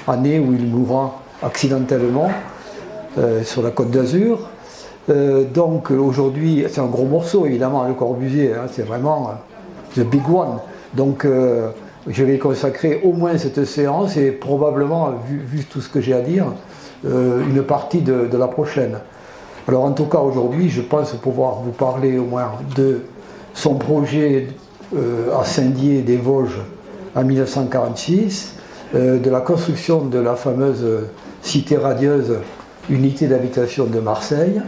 année où il mourra accidentellement sur la Côte d'Azur. Donc aujourd'hui, c'est un gros morceau évidemment, Le Corbusier, hein, c'est vraiment the big one. Donc je vais consacrer au moins cette séance et probablement, vu tout ce que j'ai à dire, une partie de la prochaine. Alors en tout cas aujourd'hui, je pense pouvoir vous parler au moins de son projet à Saint-Dié des Vosges en 1946, de la construction de la fameuse cité radieuse unité d'habitation de Marseille,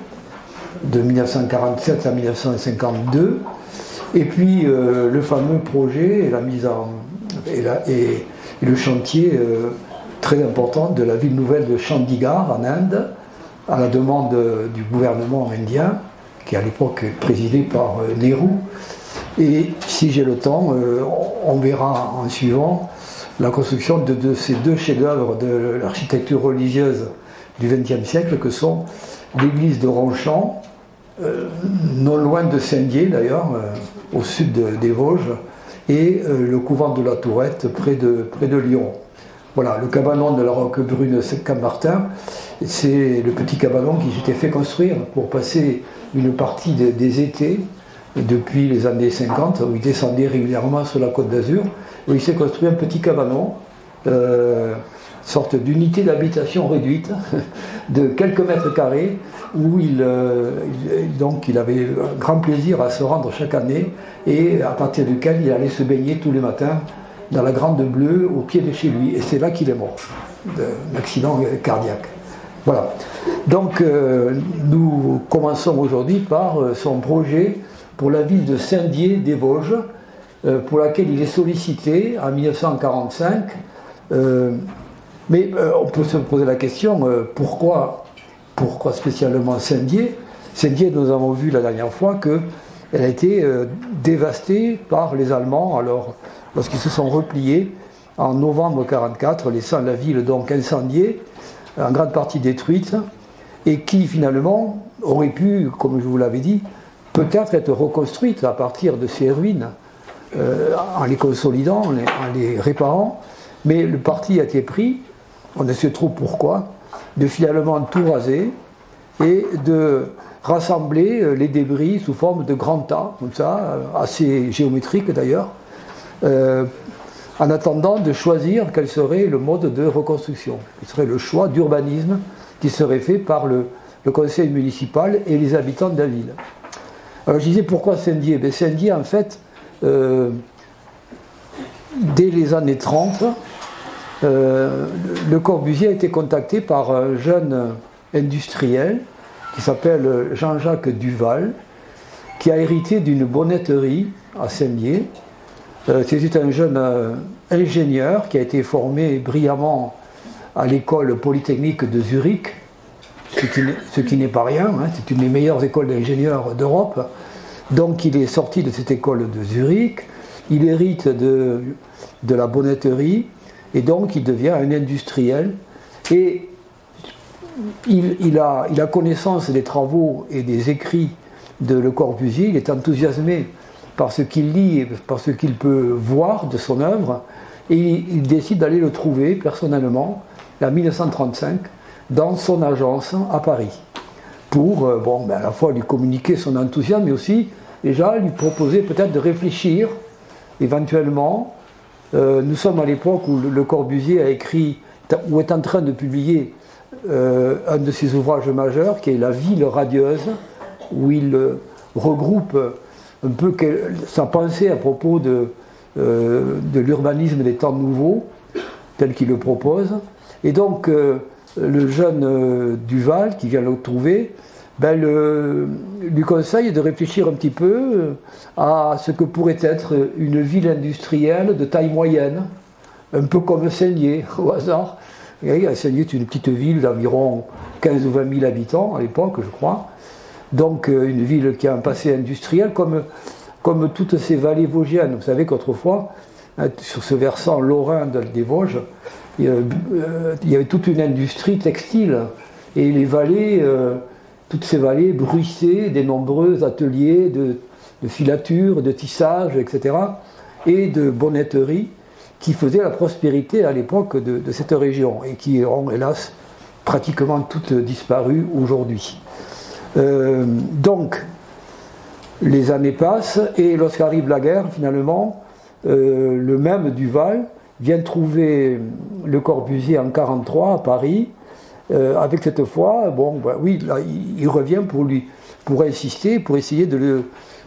de 1947 à 1952, et puis le fameux projet et la mise en et le chantier très important de la ville nouvelle de Chandigarh en Inde, à la demande du gouvernement indien, qui à l'époque présidé par Nehru. Et si j'ai le temps, on verra en suivant la construction de ces deux chefs-d'œuvre de l'architecture religieuse du XXe siècle, que sont l'église de Ronchamp, non loin de Saint-Dié d'ailleurs, au sud des Vosges, et le couvent de la Tourette près de Lyon. Voilà, le cabanon de la Roquebrune Cap-Martin, c'est le petit cabanon qui s'était fait construire pour passer une partie des étés, depuis les années 50, où il descendait régulièrement sur la Côte d'Azur, où il s'est construit un petit cabanon, sorte d'unité d'habitation réduite de quelques mètres carrés, où donc il avait un grand plaisir à se rendre chaque année, et à partir duquel il allait se baigner tous les matins dans la Grande Bleue au pied de chez lui, et c'est là qu'il est mort d'un accident cardiaque. Voilà. Donc nous commençons aujourd'hui par son projet pour la ville de Saint-Dié des Vosges, pour laquelle il est sollicité en 1945. Mais on peut se poser la question, pourquoi spécialement Saint-Dié? Saint-Dié, nous avons vu la dernière fois qu'elle a été dévastée par les Allemands, alors lorsqu'ils se sont repliés en novembre 1944, laissant la ville donc incendiée, en grande partie détruite, et qui finalement aurait pu, comme je vous l'avais dit, peut-être être reconstruite à partir de ces ruines, en les consolidant, en les réparant, mais le parti a été pris, on ne sait trop pourquoi, de finalement tout raser et de rassembler les débris sous forme de grands tas, comme ça, assez géométriques d'ailleurs, en attendant de choisir quel serait le mode de reconstruction, qui serait le choix d'urbanisme qui serait fait par le conseil municipal et les habitants de la ville. Alors je disais pourquoi Saint-Dié? Saint-Dié, en fait, dès les années 30, Le Corbusier a été contacté par un jeune industriel qui s'appelle Jean-Jacques Duval, qui a hérité d'une bonnetterie à Saint-Dié. C'était un jeune ingénieur qui a été formé brillamment à l'école polytechnique de Zurich, ce qui n'est pas rien, hein, c'est une des meilleures écoles d'ingénieurs d'Europe. Donc il est sorti de cette école de Zurich, il hérite de la bonnetterie, et donc il devient un industriel, et il a connaissance des travaux et des écrits de Le Corbusier, il est enthousiasmé par ce qu'il lit et par ce qu'il peut voir de son œuvre, et il décide d'aller le trouver personnellement en 1935 dans son agence à Paris pour à la fois lui communiquer son enthousiasme, mais aussi déjà lui proposer peut-être de réfléchir éventuellement. Nous sommes à l'époque où Le Corbusier a écrit ou est en train de publier un de ses ouvrages majeurs qui est La ville radieuse, où il regroupe un peu sa pensée à propos de l'urbanisme des temps nouveaux, tel qu'il le propose. Et donc, le jeune Duval, qui vient le trouver, lui conseille de réfléchir un petit peu à ce que pourrait être une ville industrielle de taille moyenne, un peu comme Saint-Dié, au hasard. Saint-Dié est une petite ville d'environ 15 ou 20 000 habitants à l'époque, je crois. Donc une ville qui a un passé industriel, comme toutes ces vallées vosgiennes. Vous savez qu'autrefois, sur ce versant lorrain des Vosges, il y avait toute une industrie textile. Et les vallées, toutes ces vallées bruissaient des nombreux ateliers de filature, de tissage, etc., et de bonnetterie. qui faisaient la prospérité à l'époque de cette région et qui ont hélas pratiquement toutes disparu aujourd'hui. Donc, les années passent et lorsqu'arrive la guerre, finalement, le même Duval vient trouver Le Corbusier en 1943 à Paris, avec cette fois, bon, ben, oui, là, il revient pour insister, pour essayer de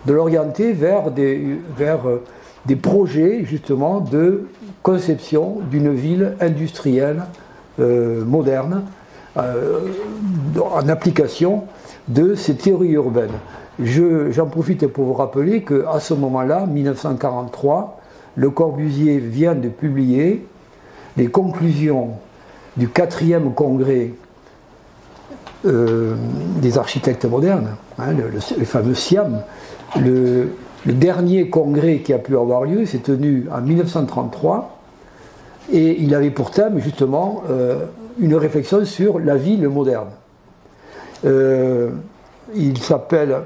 l'orienter vers des projets justement de conception d'une ville industrielle moderne en application de ces théories urbaines. J'en profite pour vous rappeler qu'à ce moment-là, 1943, Le Corbusier vient de publier les conclusions du 4e congrès des architectes modernes, hein, le fameux SIAM. Le dernier congrès qui a pu avoir lieu s'est tenu en 1933 et il avait pour thème justement une réflexion sur la ville moderne. Il s'appelle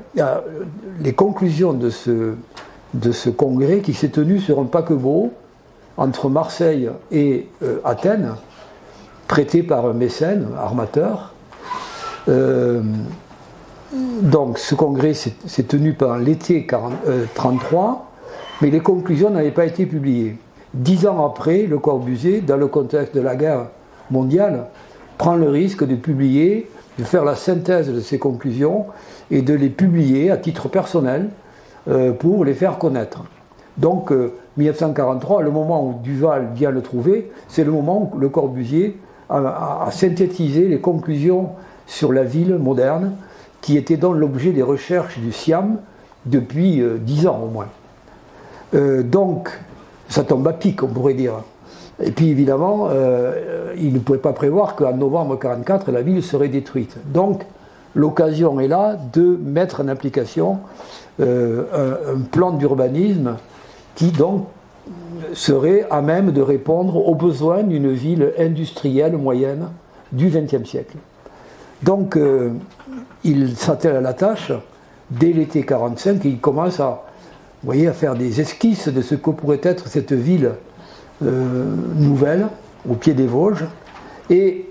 les conclusions de ce congrès qui s'est tenu sur un paquebot entre Marseille et Athènes, prêté par un mécène, armateur. Donc ce congrès s'est tenu pendant l'été 1933, mais les conclusions n'avaient pas été publiées. 10 ans après, Le Corbusier, dans le contexte de la guerre mondiale, prend le risque de publier, de faire la synthèse de ces conclusions et de les publier à titre personnel pour les faire connaître. Donc 1943, le moment où Duval vient le trouver, c'est le moment où Le Corbusier a synthétisé les conclusions sur la ville moderne, qui était donc l'objet des recherches du SIAM depuis 10 ans au moins. Donc, ça tombe à pic, on pourrait dire. Et puis évidemment, il ne pouvait pas prévoir qu'en novembre 1944, la ville serait détruite. Donc, l'occasion est là de mettre en application un plan d'urbanisme qui donc serait à même de répondre aux besoins d'une ville industrielle moyenne du XXe siècle. Donc, il s'attelle à la tâche dès l'été 1945 et il commence à faire des esquisses de ce que pourrait être cette ville nouvelle au pied des Vosges. Et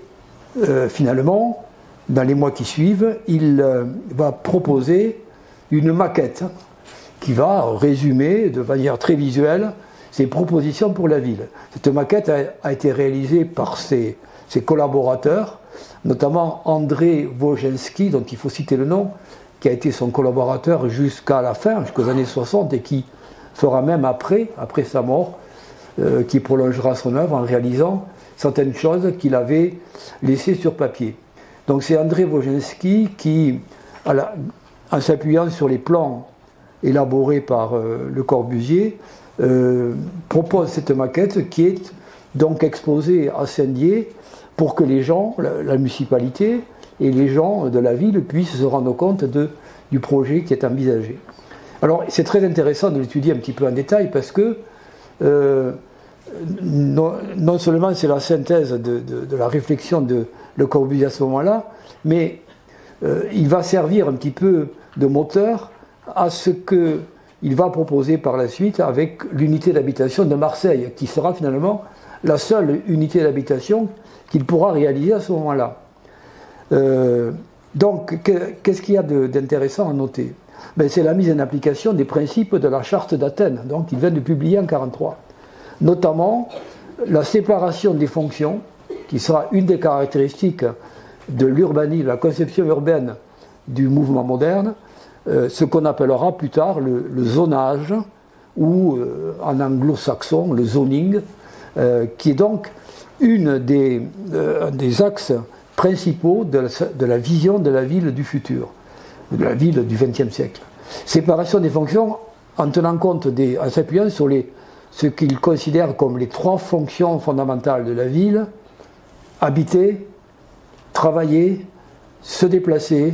finalement, dans les mois qui suivent, il va proposer une maquette qui va résumer de manière très visuelle ses propositions pour la ville. Cette maquette a été réalisée par ses collaborateurs, notamment André Wojcinski, dont il faut citer le nom, qui a été son collaborateur jusqu'à la fin, jusqu'aux années 60, et qui fera même après sa mort, qui prolongera son œuvre en réalisant certaines choses qu'il avait laissées sur papier. Donc c'est André Wojcinski qui, en s'appuyant sur les plans élaborés par Le Corbusier, propose cette maquette qui est donc exposée à Saint-Dié pour que les gens, la municipalité et les gens de la ville puissent se rendre compte du projet qui est envisagé. Alors c'est très intéressant de l'étudier un petit peu en détail parce que non seulement c'est la synthèse de la réflexion de Le Corbusier à ce moment-là, mais il va servir un petit peu de moteur à ce qu'il va proposer par la suite avec l'unité d'habitation de Marseille, qui sera finalement la seule unité d'habitation qu'il pourra réaliser à ce moment-là. Donc, qu'est-ce qu'il y a d'intéressant à noter? C'est la mise en application des principes de la charte d'Athènes, donc il vient de publier en 1943. Notamment, la séparation des fonctions, qui sera une des caractéristiques de l'urbanisme, la conception urbaine du mouvement moderne, ce qu'on appellera plus tard le zonage, ou en anglo-saxon, le zoning, qui est donc une des axes principaux de la vision de la ville du futur, de la ville du XXe siècle. Séparation des fonctions en tenant compte en s'appuyant sur ce qu'il considère comme les 3 fonctions fondamentales de la ville: habiter, travailler, se déplacer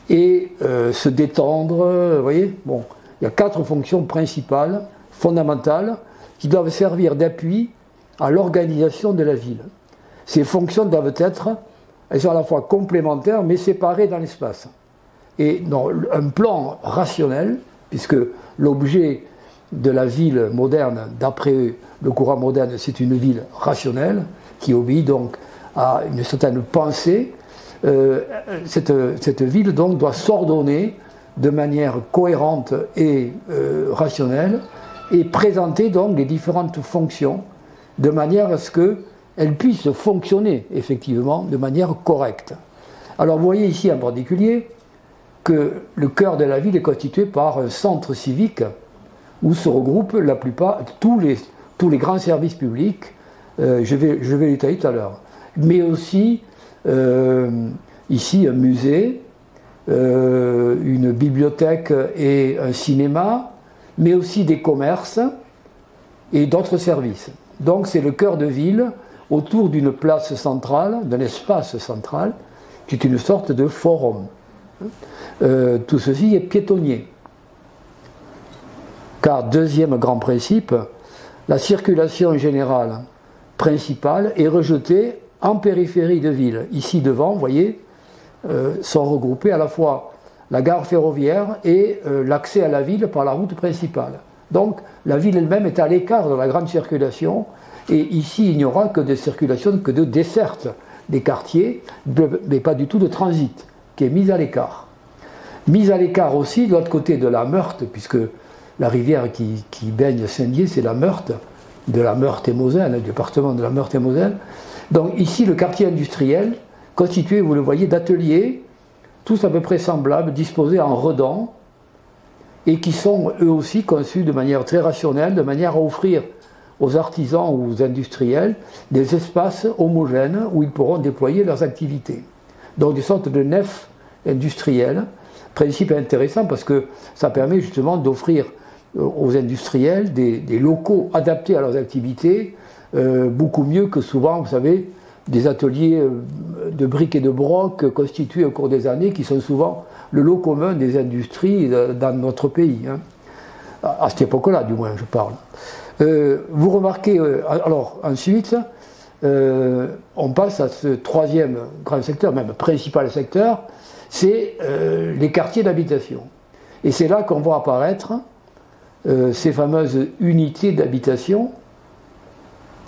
et se détendre. Vous voyez, bon, il y a 4 fonctions principales, fondamentales, qui doivent servir d'appui à l'organisation de la ville. Ces fonctions doivent être, elles sont à la fois complémentaires mais séparées dans l'espace. Et un plan rationnel, puisque l'objet de la ville moderne, d'après le courant moderne, c'est une ville rationnelle, qui obéit donc à une certaine pensée. Cette ville donc doit s'ordonner de manière cohérente et rationnelle, et présenter donc les différentes fonctions de manière à ce qu'elles puissent fonctionner effectivement de manière correcte. Alors vous voyez ici en particulier que le cœur de la ville est constitué par un centre civique où se regroupent tous les grands services publics, je vais les détailler tout à l'heure, mais aussi ici un musée, une bibliothèque et un cinéma, mais aussi des commerces et d'autres services. Donc c'est le cœur de ville autour d'une place centrale, d'un espace central, qui est une sorte de forum. Tout ceci est piétonnier. Car deuxième grand principe, la circulation générale principale est rejetée en périphérie de ville. Ici devant, vous voyez, sont regroupés à la fois la gare ferroviaire et l'accès à la ville par la route principale. Donc la ville elle-même est à l'écart de la grande circulation, et ici il n'y aura que de circulation, que de desserte des quartiers, mais pas du tout de transit, qui est mise à l'écart. Mise à l'écart aussi de l'autre côté de la Meurthe, puisque la rivière qui baigne Saint-Dié, c'est la Meurthe, de la Meurthe-et-Moselle, le département de la Meurthe-et-Moselle. Donc ici le quartier industriel, constitué, vous le voyez, d'ateliers, tous à peu près semblables, disposés en redans, et qui sont eux aussi conçus de manière très rationnelle, de manière à offrir aux artisans ou aux industriels des espaces homogènes où ils pourront déployer leurs activités. Donc des sortes de nefs industrielles, principe intéressant parce que ça permet justement d'offrir aux industriels des locaux adaptés à leurs activités, beaucoup mieux que souvent, vous savez, des ateliers de briques et de broc constitués au cours des années, qui sont souvent le lot commun des industries dans notre pays. Hein. À cette époque-là, du moins, je parle. Vous remarquez, alors ensuite, on passe à ce troisième grand secteur, même principal secteur, c'est les quartiers d'habitation. Et c'est là qu'on voit apparaître ces fameuses unités d'habitation,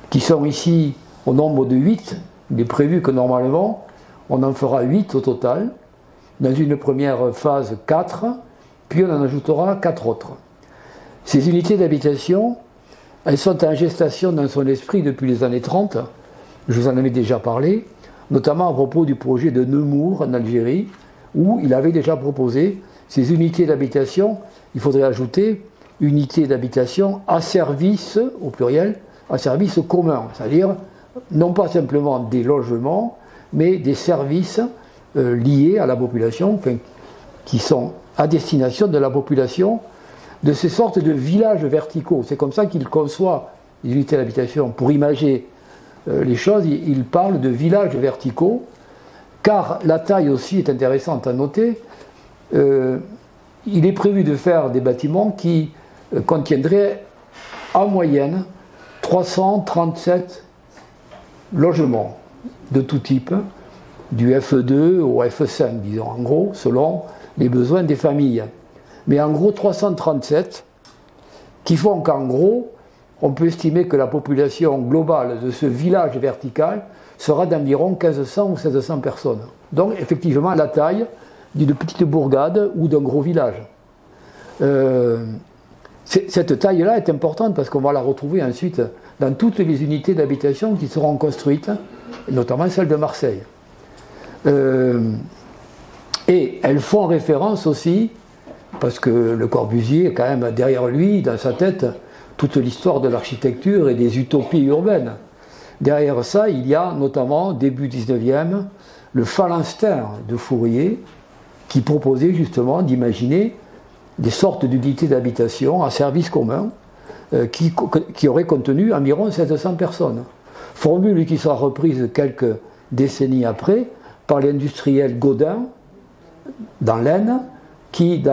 qui sont ici au nombre de 8. Il est prévu que normalement, on en fera 8 au total. Dans une première phase, 4, puis on en ajoutera 4 autres. Ces unités d'habitation, elles sont en gestation dans son esprit depuis les années 30. Je vous en avais déjà parlé, notamment à propos du projet de Nemours en Algérie, où il avait déjà proposé ces unités d'habitation, il faudrait ajouter unités d'habitation à service, au pluriel, à service commun, c'est-à-dire non pas simplement des logements, mais des services liés à la population, enfin, qui sont à destination de la population, de ces sortes de villages verticaux. C'est comme ça qu'il conçoit les unités d'habitation. Pour imager les choses, il parle de villages verticaux, car la taille aussi est intéressante à noter. Il est prévu de faire des bâtiments qui contiendraient en moyenne 337 logements de tout type, du FE2 au FE5, disons, en gros, selon les besoins des familles. Mais en gros, 337, qui font qu'en gros, on peut estimer que la population globale de ce village vertical sera d'environ 1500 ou 1600 personnes. Donc, effectivement, la taille d'une petite bourgade ou d'un gros village. Cette taille-là est importante parce qu'on va la retrouver ensuite dans toutes les unités d'habitation qui seront construites, notamment celle de Marseille. Et elles font référence aussi, parce que Le Corbusier, quand même, derrière lui, dans sa tête, toute l'histoire de l'architecture et des utopies urbaines. Derrière ça, il y a notamment, début 19e, le Phalanstère de Fourier, qui proposait justement d'imaginer des sortes d'unités d'habitation à service commun qui auraient contenu environ 1700 personnes. Formule qui sera reprise quelques décennies après par l'industriel Godin, dans l'Aisne, qui,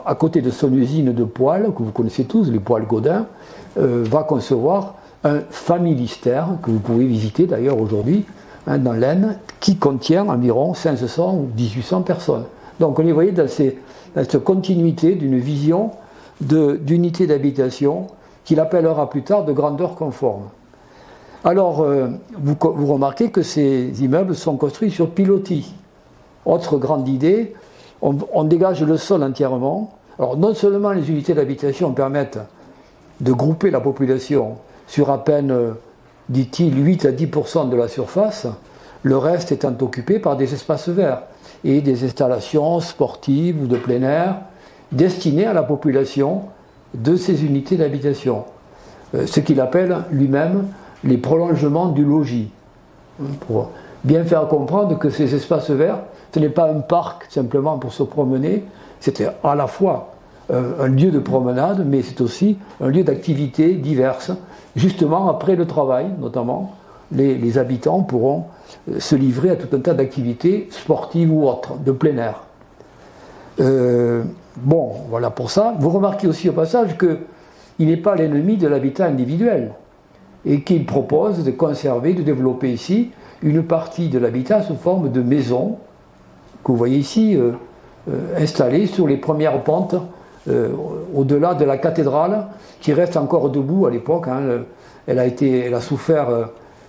à côté de son usine de poêles, que vous connaissez tous, les poêles Godin, va concevoir un familistère, que vous pouvez visiter d'ailleurs aujourd'hui, hein, dans l'Aisne, qui contient environ 500 ou 1800 personnes. Donc on est, vous voyez, dans cette continuité d'une vision d'unités d'habitation qu'il appellera plus tard de grandeur conforme. Alors, vous remarquez que ces immeubles sont construits sur pilotis. Autre grande idée, on dégage le sol entièrement. Alors, non seulement les unités d'habitation permettent de grouper la population sur à peine, dit-il, 8 à 10% de la surface, le reste étant occupé par des espaces verts et des installations sportives ou de plein air destinées à la population de ces unités d'habitation. Ce qu'il appelle lui-même les prolongements du logis. Pour bien faire comprendre que ces espaces verts, ce n'est pas un parc simplement pour se promener, c'était à la fois un lieu de promenade, mais c'est aussi un lieu d'activités diverses. Justement, après le travail, notamment, les habitants pourront se livrer à tout un tas d'activités sportives ou autres, de plein air. Bon, voilà pour ça. Vous remarquez aussi au passage qu'il n'est pas l'ennemi de l'habitat individuel et qu'il propose de conserver, de développer ici une partie de l'habitat sous forme de maisons que vous voyez ici installées sur les premières pentes au-delà de la cathédrale qui reste encore debout à l'époque. Hein. Elle a souffert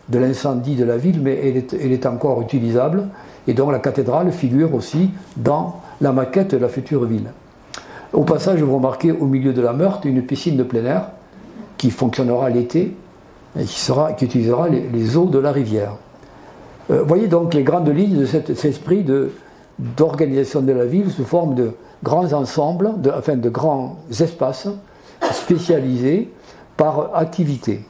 de l'incendie de la ville, mais elle est encore utilisable et donc la cathédrale figure aussi dans la maquette de la future ville. Au passage, vous remarquez au milieu de la Meurthe une piscine de plein air qui fonctionnera l'été et qui utilisera les eaux de la rivière. Voyez donc les grandes lignes de cet esprit d'organisation de la ville sous forme de grands ensembles, de grands espaces spécialisés par activité.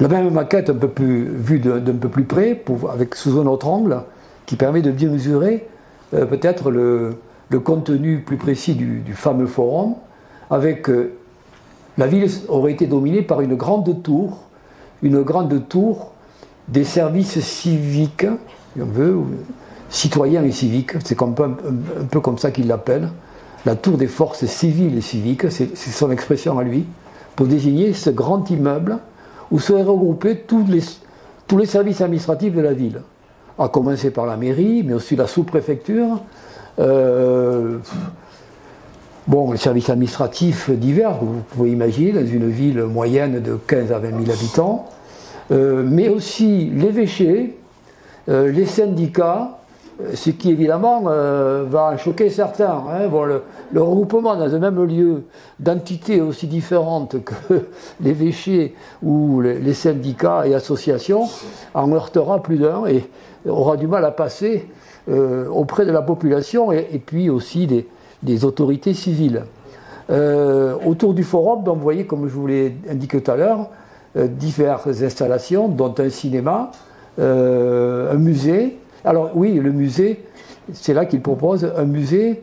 La même maquette vue d'un peu plus près, sous un autre angle, qui permet de bien mesurer peut-être le contenu plus précis du fameux forum, avec la ville aurait été dominée par une grande tour des services civiques, si on veut, citoyens et civiques, c'est un peu comme ça qu'il l'appelle, la tour des forces civiles et civiques, c'est son expression à lui, pour désigner ce grand immeuble où seraient regroupés tous les services administratifs de la ville, à commencer par la mairie, mais aussi la sous-préfecture, les services administratifs divers, que vous pouvez imaginer, dans une ville moyenne de 15 à 20 000 habitants, mais aussi l'évêché, les syndicats, ce qui évidemment va en choquer certains. Hein. Bon, le regroupement dans un même lieu d'entités aussi différentes que l'évêché ou les syndicats et associations en heurtera plus d'un et aura du mal à passer auprès de la population et puis aussi des autorités civiles. Autour du forum, donc, vous voyez, comme je vous l'ai indiqué tout à l'heure, diverses installations, dont un cinéma, un musée. Alors oui, le musée, c'est là qu'il propose un musée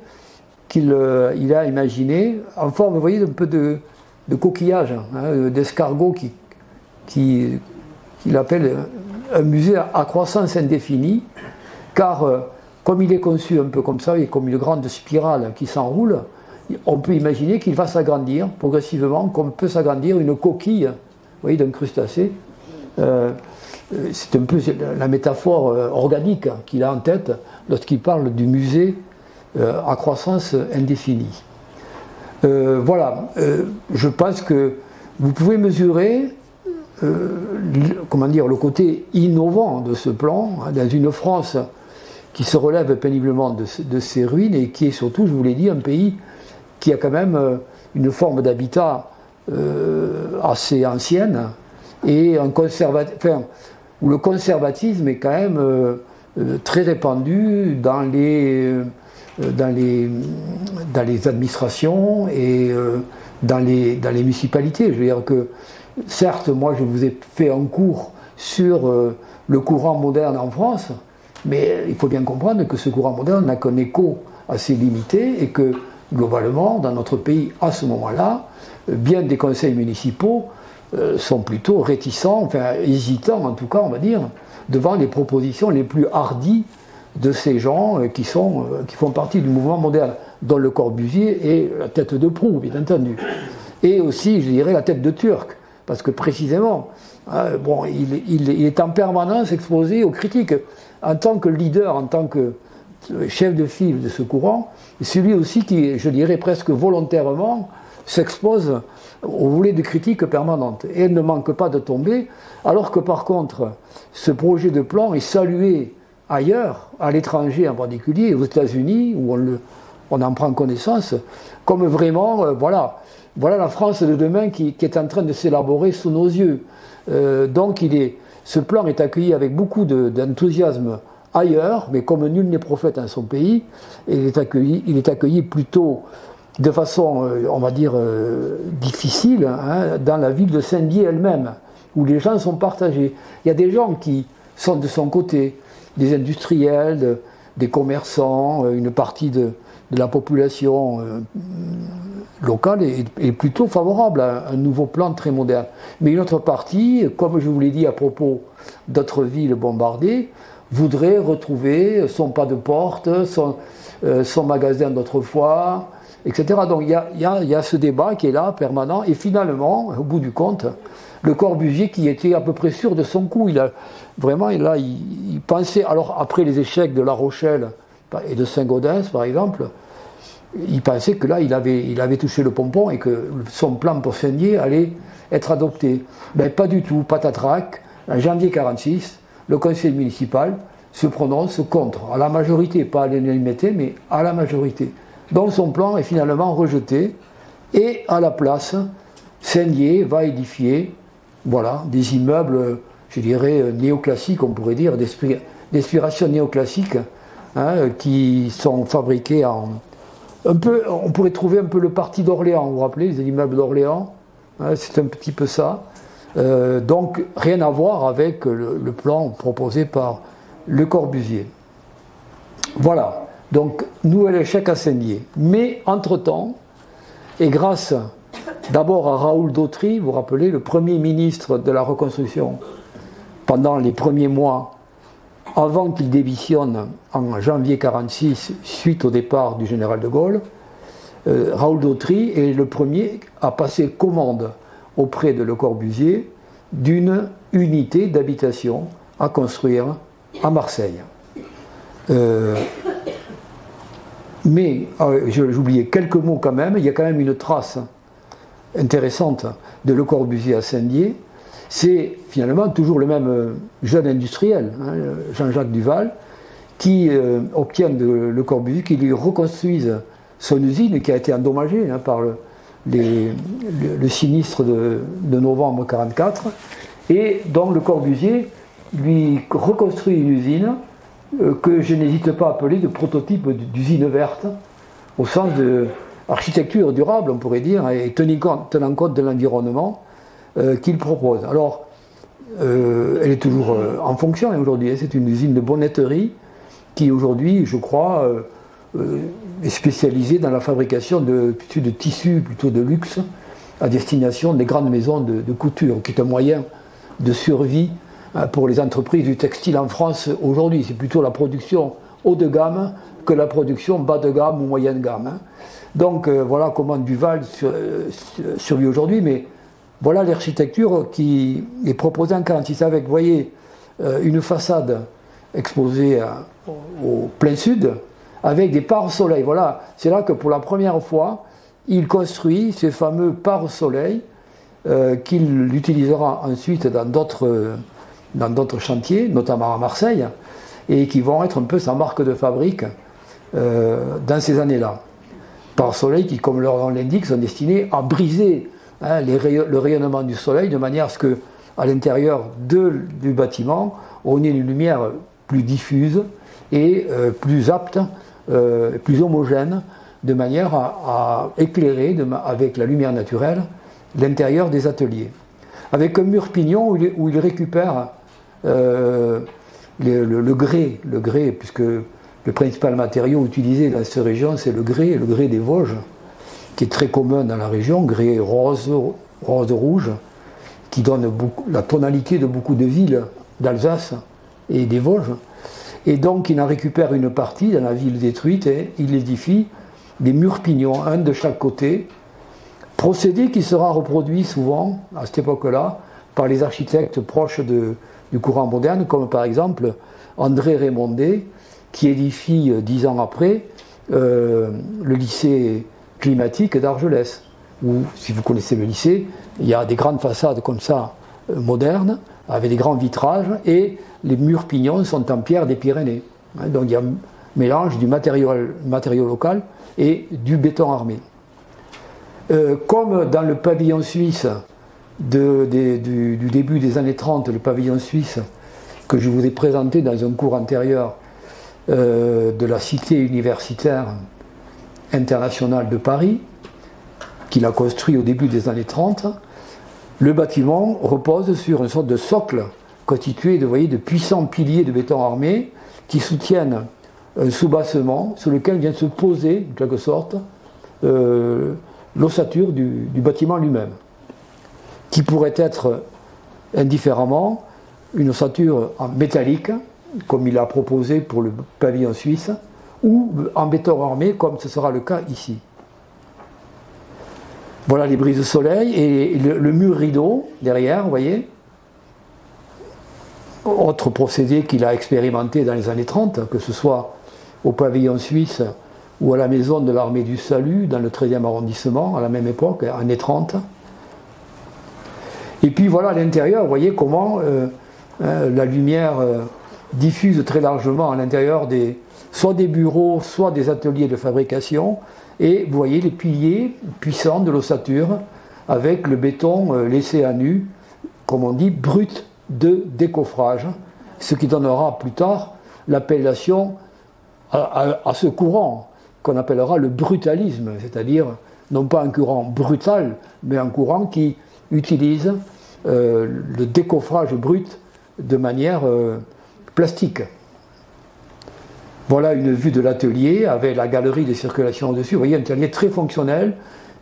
qu'il a imaginé en forme, vous voyez, un peu de coquillage, hein, d'escargot qu'il appelle un musée à croissance indéfinie, car comme il est conçu un peu comme ça, et comme une grande spirale qui s'enroule, on peut imaginer qu'il va s'agrandir progressivement, comme peut s'agrandir une coquille, vous voyez, d'un crustacé. C'est un peu la métaphore organique qu'il a en tête lorsqu'il parle du musée à croissance indéfinie. Voilà, je pense que vous pouvez mesurer le côté innovant de ce plan, hein, dans une France qui se relève péniblement de ses ruines et qui est surtout, je vous l'ai dit, un pays qui a quand même une forme d'habitat assez ancienne et où le conservatisme est quand même très répandu dans les administrations et dans les municipalités. Je veux dire que, certes, moi je vous ai fait un cours sur le courant moderne en France, mais il faut bien comprendre que ce courant moderne n'a qu'un écho assez limité et que, globalement, dans notre pays, à ce moment-là, bien des conseils municipaux sont plutôt réticents, enfin hésitants en tout cas, on va dire, devant les propositions les plus hardies de ces gens qui font partie du mouvement moderne, dont Le Corbusier est la tête de proue, bien entendu. Et aussi, je dirais, la tête de Turc, parce que précisément, il est en permanence exposé aux critiques. En tant que leader, en tant que chef de file de ce courant, est celui aussi qui, je dirais presque volontairement, s'expose au volet de critique permanente. Et elle ne manque pas de tomber, alors que par contre, ce projet de plan est salué ailleurs, à l'étranger en particulier, aux États-Unis, où on en prend connaissance, comme vraiment, voilà la France de demain qui est en train de s'élaborer sous nos yeux. Donc ce plan est accueilli avec beaucoup d'enthousiasme ailleurs, mais comme nul n'est prophète en son pays, il est accueilli plutôt de façon, on va dire, difficile, hein, dans la ville de Saint-Dié elle-même, où les gens sont partagés. Il y a des gens qui sont de son côté, des industriels, des commerçants, une partie de la population locale est plutôt favorable à un nouveau plan très moderne. Mais une autre partie, comme je vous l'ai dit à propos d'autres villes bombardées, voudrait retrouver son pas de porte, son magasin d'autrefois, etc. Donc il y a ce débat qui est là, permanent, et finalement, au bout du compte, Le Corbusier, qui était à peu près sûr de son coup, il pensait, alors après les échecs de La Rochelle et de Saint-Gaudens par exemple, il pensait que là il avait touché le pompon et que son plan pour Saint-Dié allait être adopté. Ben, pas du tout, patatrac. En janvier 1946, le conseil municipal se prononce contre, à la majorité, pas à l'unanimité, mais à la majorité. Donc son plan est finalement rejeté, et à la place, Saint-Dié va édifier, voilà, des immeubles, je dirais, néoclassiques, on pourrait dire, d'inspiration néoclassique, hein, qui sont fabriqués un peu, on pourrait trouver un peu le parti d'Orléans, vous vous rappelez, les immeubles d'Orléans, hein, c'est un petit peu ça. Donc rien à voir avec le plan proposé par Le Corbusier. Voilà, donc nouvel échec à Saint-Dié. Mais entre-temps, et grâce d'abord à Raoul Dautry, vous vous rappelez, le premier ministre de la Reconstruction, pendant les premiers mois, avant qu'il démissionne en janvier 1946, suite au départ du général de Gaulle, Raoul Dautry est le premier à passer commande auprès de Le Corbusier d'une unité d'habitation à construire à Marseille. Mais, j'oubliais quelques mots quand même, il y a quand même une trace intéressante de Le Corbusier à Saint-Dié. C'est finalement toujours le même jeune industriel, hein, Jean-Jacques Duval, qui obtient de Le Corbusier qu'il lui reconstruise son usine qui a été endommagée, hein, par le sinistre de novembre 1944, et donc Le Corbusier lui reconstruit une usine que je n'hésite pas à appeler de prototype d'usine verte, au sens de architecture durable, on pourrait dire, et tenant compte de l'environnement qu'il propose. Alors, elle est toujours en fonction aujourd'hui, c'est une usine de bonnetterie qui aujourd'hui, je crois, est spécialisée dans la fabrication de tissus plutôt de luxe à destination des grandes maisons de couture, qui est un moyen de survie pour les entreprises du textile en France aujourd'hui. C'est plutôt la production haut de gamme que la production bas de gamme ou moyenne gamme, hein. Donc voilà comment Duval survit aujourd'hui, mais voilà l'architecture qui est proposée en 1946 avec, vous voyez, une façade exposée au plein sud, avec des pare-soleil. Voilà, c'est là que pour la première fois, il construit ces fameux pare-soleil qu'il utilisera ensuite dans d'autres chantiers, notamment à Marseille, et qui vont être un peu sa marque de fabrique dans ces années-là. Pare-soleil qui, comme leur nom l'indique, sont destinés à briser, hein, le rayonnement du soleil de manière à ce que, à l'intérieur du bâtiment, on ait une lumière plus diffuse et plus apte, plus homogène, de manière à éclairer avec la lumière naturelle l'intérieur des ateliers. Avec un mur pignon où il récupère le grès, puisque le principal matériau utilisé dans cette région, c'est le grès des Vosges, qui est très commun dans la région, grès rose-rouge, qui donne la tonalité de beaucoup de villes d'Alsace et des Vosges. Et donc il en récupère une partie dans la ville détruite et il édifie des murs pignons, un de chaque côté, procédé qui sera reproduit souvent, à cette époque-là, par les architectes proches du courant moderne, comme par exemple André Raymondet, qui édifie 10 ans après le lycée climatique d'Argelès, où, si vous connaissez le lycée, il y a des grandes façades comme ça, modernes, avec des grands vitrages, et les murs pignons sont en pierre des Pyrénées. Donc il y a un mélange du matériau local et du béton armé. Comme dans le pavillon suisse du début des années 30, le pavillon suisse que je vous ai présenté dans un cours antérieur de la cité universitaire internationale de Paris, qu'il a construit au début des années 30, le bâtiment repose sur une sorte de socle constitué de, de puissants piliers de béton armé qui soutiennent un soubassement sur lequel vient se poser, en quelque sorte, l'ossature du bâtiment lui-même, qui pourrait être indifféremment une ossature en métallique, comme il a proposé pour le pavillon suisse, ou en béton armé, comme ce sera le cas ici. Voilà les brises de soleil et le mur rideau derrière, vous voyez. Autre procédé qu'il a expérimenté dans les années 30, que ce soit au pavillon suisse ou à la maison de l'armée du salut, dans le 13e arrondissement, à la même époque, années 30. Et puis voilà à l'intérieur, vous voyez comment la lumière diffuse très largement à l'intérieur soit des bureaux, soit des ateliers de fabrication. Et vous voyez les piliers puissants de l'ossature avec le béton laissé à nu, comme on dit, brut de décoffrage, ce qui donnera plus tard l'appellation à ce courant qu'on appellera le brutalisme, c'est-à-dire non pas un courant brutal, mais un courant qui utilise le décoffrage brut de manière plastique. Voilà une vue de l'atelier avec la galerie de circulation au-dessus. Vous voyez un atelier très fonctionnel,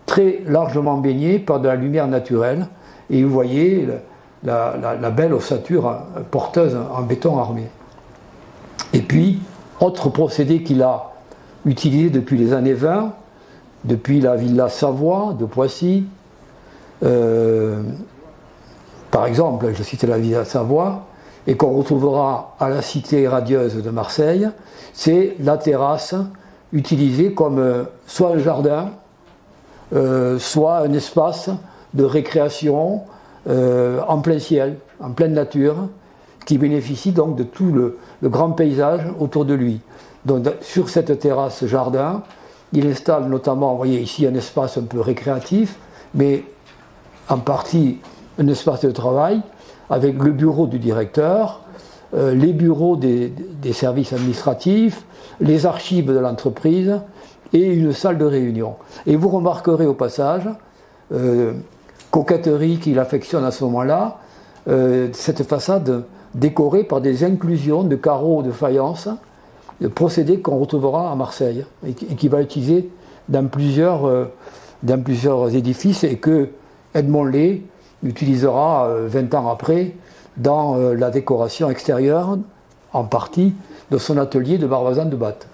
très largement baigné par de la lumière naturelle. Et vous voyez la belle ossature porteuse en béton armé. Et puis, autre procédé qu'il a utilisé depuis les années 20, depuis la Villa Savoie de Poissy, par exemple, je citais la Villa Savoie, et qu'on retrouvera à la Cité radieuse de Marseille, c'est la terrasse utilisée comme soit un jardin, soit un espace de récréation en plein ciel, en pleine nature, qui bénéficie donc de tout le grand paysage autour de lui. Donc sur cette terrasse jardin, il installe notamment, vous voyez ici un espace un peu récréatif, mais en partie un espace de travail, avec le bureau du directeur, les bureaux des services administratifs, les archives de l'entreprise et une salle de réunion. Et vous remarquerez au passage, coquetterie qu'il affectionne à ce moment-là, cette façade décorée par des inclusions de carreaux de faïence, procédé qu'on retrouvera à Marseille et qui va utiliser dans plusieurs édifices et que Edmond Lay utilisera 20 ans après dans la décoration extérieure, en partie, de son atelier de Barbazan de Batte.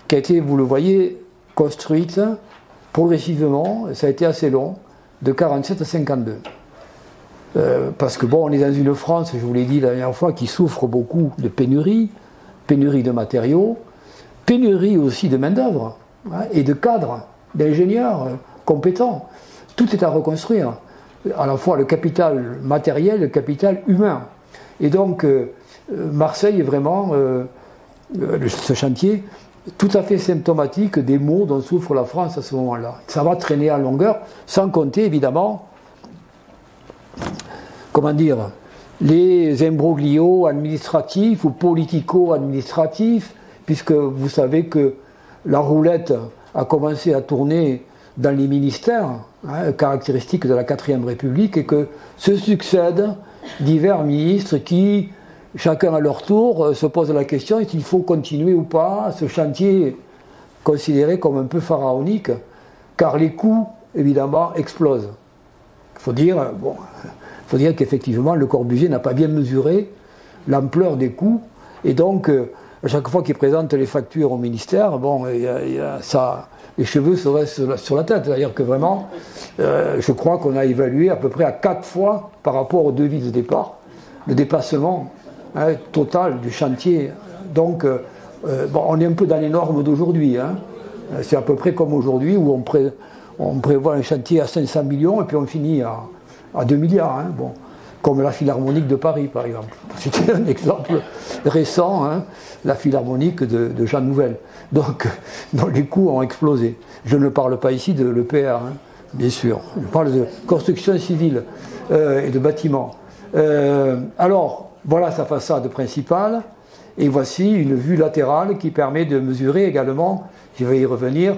Qui a été, vous le voyez, construite progressivement, ça a été assez long, de 47 à 52. Parce que bon, on est dans une France, je vous l'ai dit la dernière fois, qui souffre beaucoup de pénurie de matériaux, pénurie aussi de main-d'œuvre, hein, et de cadres, d'ingénieurs compétents. Tout est à reconstruire, à la fois le capital matériel, le capital humain. Et donc, Marseille est vraiment, ce chantier, tout à fait symptomatique des maux dont souffre la France à ce moment-là. Ça va traîner à longueur, sans compter évidemment, comment dire, les imbroglios administratifs ou politico-administratifs, puisque vous savez que la roulette a commencé à tourner dans les ministères, hein, caractéristique de la 4e République, et que se succèdent divers ministres qui, chacun à leur tour, se posent la question est-ce qu'il faut continuer ou pas ce chantier considéré comme un peu pharaonique, car les coûts, évidemment, explosent. Il faut dire qu'effectivement, Le Corbusier n'a pas bien mesuré l'ampleur des coûts, et donc, à chaque fois qu'il présente les factures au ministère, bon, ça, les cheveux se restent sur la tête. C'est-à-dire que vraiment, je crois qu'on a évalué à peu près à 4 fois par rapport au devis de départ, le déplacement hein, totale du chantier. Donc, bon, on est un peu dans les normes d'aujourd'hui. Hein. C'est à peu près comme aujourd'hui où on prévoit un chantier à 500 millions et puis on finit à 2 milliards. Hein. Bon, comme la Philharmonique de Paris, par exemple. C'était un exemple récent, hein, la Philharmonique de Jean Nouvel. Donc, dont les coûts ont explosé. Je ne parle pas ici de l'EPR, hein, bien sûr. Je parle de construction civile et de bâtiments. Alors, voilà sa façade principale. Et voici une vue latérale qui permet de mesurer également, je vais y revenir,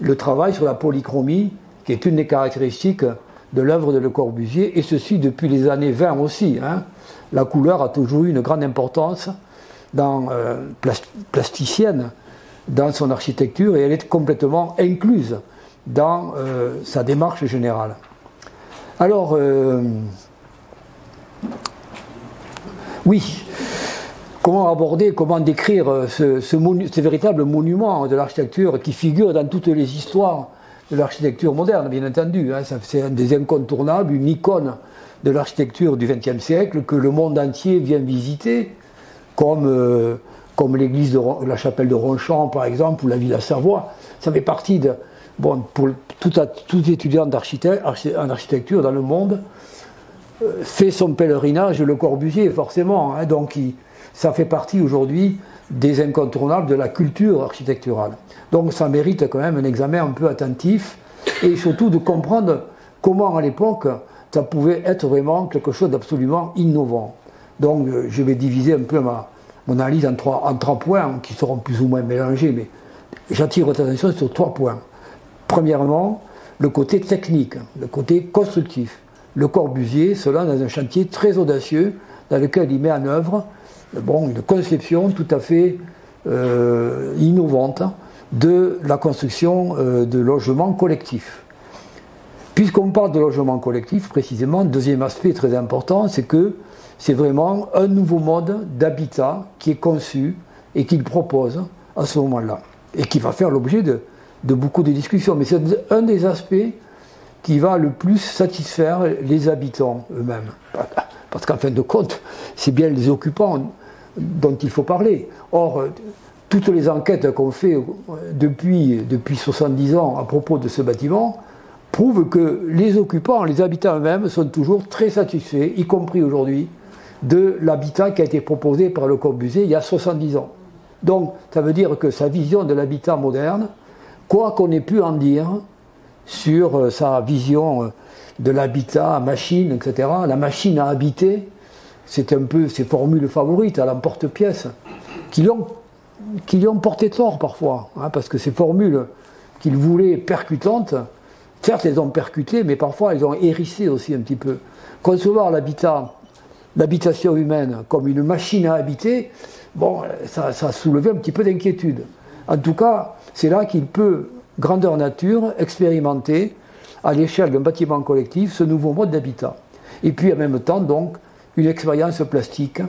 le travail sur la polychromie, qui est une des caractéristiques de l'œuvre de Le Corbusier, et ceci depuis les années 20 aussi. Hein. La couleur a toujours eu une grande importance plasticienne dans son architecture, et elle est complètement incluse dans sa démarche générale. Alors, oui, comment aborder, comment décrire ce véritable monument de l'architecture qui figure dans toutes les histoires de l'architecture moderne, bien entendu. Hein, c'est un des incontournables, une icône de l'architecture du XXe siècle que le monde entier vient visiter, comme l'église de la chapelle de Ronchamp, par exemple, ou la Villa Savoie. Ça fait partie de... Bon, pour tout étudiant en architecture dans le monde, fait son pèlerinage Le Corbusier, forcément. Hein, donc, ça fait partie aujourd'hui des incontournables de la culture architecturale. Donc ça mérite quand même un examen un peu attentif et surtout de comprendre comment à l'époque ça pouvait être vraiment quelque chose d'absolument innovant. Donc je vais diviser un peu mon analyse en trois points qui seront plus ou moins mélangés, mais j'attire votre attention sur 3 points. Premièrement, le côté technique, le côté constructif. Le Corbusier se lance dans un chantier très audacieux dans lequel il met en œuvre une conception tout à fait innovante de la construction de logements collectifs. Puisqu'on parle de logements collectifs, précisément, deuxième aspect très important, c'est que c'est vraiment un nouveau mode d'habitat qui est conçu et qu'il propose à ce moment-là, et qui va faire l'objet de beaucoup de discussions. Mais c'est un des aspects qui va le plus satisfaire les habitants eux-mêmes. Parce qu'en fin de compte, c'est bien les occupants dont il faut parler. Or, toutes les enquêtes qu'on fait depuis 70 ans à propos de ce bâtiment prouvent que les occupants, les habitants eux-mêmes, sont toujours très satisfaits, y compris aujourd'hui, de l'habitat qui a été proposé par Le Corbusier il y a 70 ans. Donc, ça veut dire que sa vision de l'habitat moderne, quoi qu'on ait pu en dire sur sa vision de l'habitat à machine, etc., la machine à habiter, c'est un peu ses formules favorites à l'emporte-pièce, qui lui ont porté tort parfois, hein, parce que ces formules qu'il voulait percutantes, certes elles ont percuté, mais parfois elles ont hérissé aussi un petit peu. Concevoir l'habitation humaine comme une machine à habiter, bon, ça a soulevé un petit peu d'inquiétude. En tout cas, c'est là qu'il peut, grandeur nature, expérimenter à l'échelle d'un bâtiment collectif ce nouveau mode d'habitat. Et puis en même temps, donc, une expérience plastique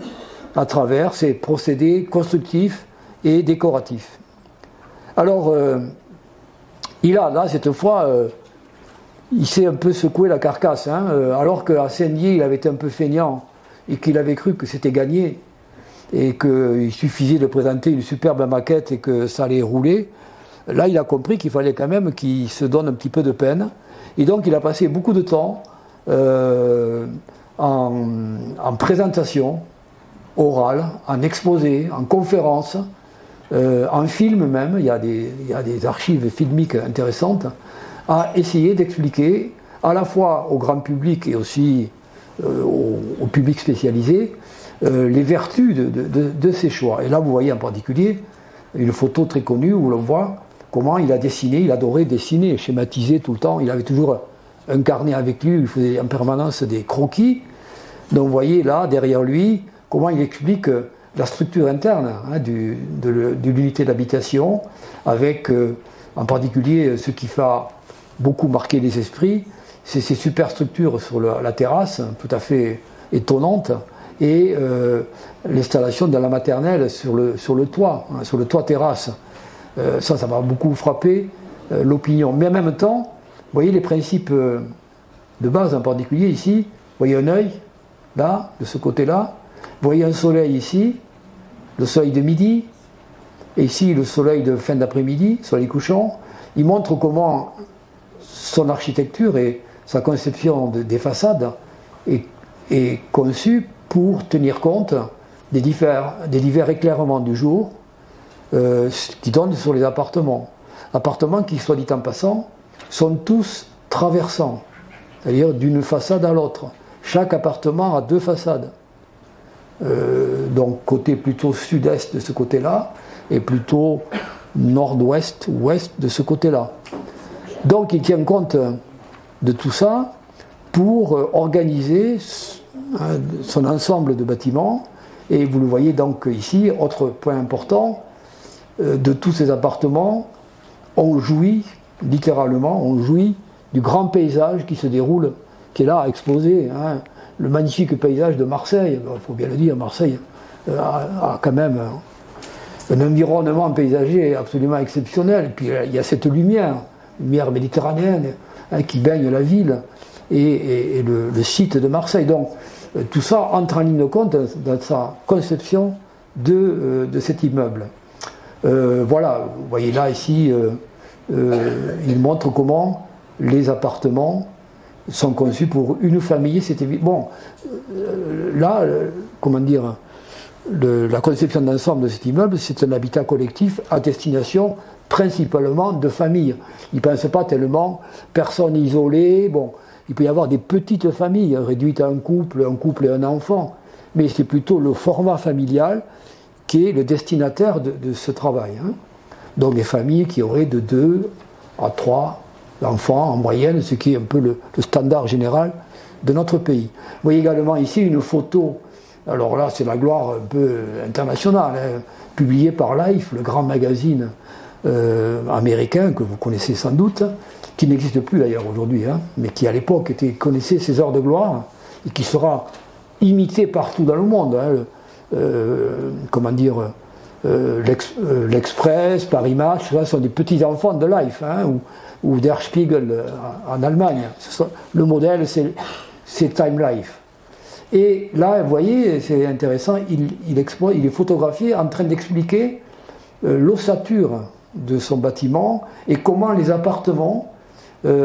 à travers ces procédés constructifs et décoratifs. Alors, il a, là, cette fois, il s'est un peu secoué la carcasse, hein, alors qu'à Saint-Dié, il avait été un peu feignant et qu'il avait cru que c'était gagné et qu'il suffisait de présenter une superbe maquette et que ça allait rouler. Là, il a compris qu'il fallait quand même qu'il se donne un petit peu de peine. Et donc, il a passé beaucoup de temps en présentation orale, en exposé, en conférence, en film même, il y a des archives filmiques intéressantes, à essayer d'expliquer à la fois au grand public et aussi au public spécialisé les vertus de ces choix. Et là, vous voyez en particulier une photo très connue où l'on voit comment il a dessiné, il adorait dessiner, schématiser tout le temps. Il avait toujours un carnet avec lui, il faisait en permanence des croquis. Donc vous voyez là, derrière lui, comment il explique la structure interne de l'unité d'habitation, avec en particulier ce qui va beaucoup marquer les esprits, c'est ces superstructures sur la terrasse, tout à fait étonnantes, et l'installation de la maternelle sur le toit, sur le toit terrasse. Ça m'a beaucoup frappé, l'opinion. Mais en même temps, vous voyez les principes de base, en particulier ici, vous voyez un œil, là, de ce côté-là, Vous voyez un soleil ici, le soleil de midi, et ici le soleil de fin d'après-midi, soleil couchant. Il montre comment son architecture et sa conception des façades est conçue pour tenir compte des divers éclairements du jour qui donnent sur les appartements. Appartements qui, soit dit en passant, sont tous traversants, c'est-à-dire d'une façade à l'autre. Chaque appartement a deux façades. Donc côté plutôt sud-est de ce côté-là et plutôt nord-ouest, ouest de ce côté-là. Donc il tient compte de tout ça pour organiser son ensemble de bâtiments. Et vous le voyez donc ici, autre point important, de tous ces appartements, on jouit, littéralement, on jouit du grand paysage qui se déroule, qui est là exposé, hein, le magnifique paysage de Marseille. Il faut bien le dire, Marseille a quand même un environnement paysager absolument exceptionnel. Et puis il y a cette lumière méditerranéenne, hein, qui baigne la ville et le site de Marseille. Donc tout ça entre en ligne de compte dans sa conception de cet immeuble. Voilà, vous voyez là ici, il montre comment les appartements sont conçus pour une famille. C'était bon. Là, comment dire, la conception d'ensemble de cet immeuble, c'est un habitat collectif à destination principalement de familles. Ils ne pensent pas tellement personnes isolées. Bon, il peut y avoir des petites familles réduites à un couple et un enfant, mais c'est plutôt le format familial qui est le destinataire de ce travail. Hein. Donc des familles qui auraient de 2 à 3 enfants en moyenne, ce qui est un peu le standard général de notre pays. Vous voyez également ici une photo, alors là c'est la gloire un peu internationale, hein, publiée par Life, le grand magazine américain que vous connaissez sans doute, qui n'existe plus d'ailleurs aujourd'hui, hein, mais qui à l'époque connaissait ses heures de gloire et qui sera imité partout dans le monde. Hein, comment dire, l'Express, Paris Match, là, ce sont des petits-enfants de Life, hein, ou Der Spiegel en Allemagne. Le modèle, c'est Time Life. Et là, vous voyez, c'est intéressant, il est photographié en train d'expliquer l'ossature de son bâtiment et comment les appartements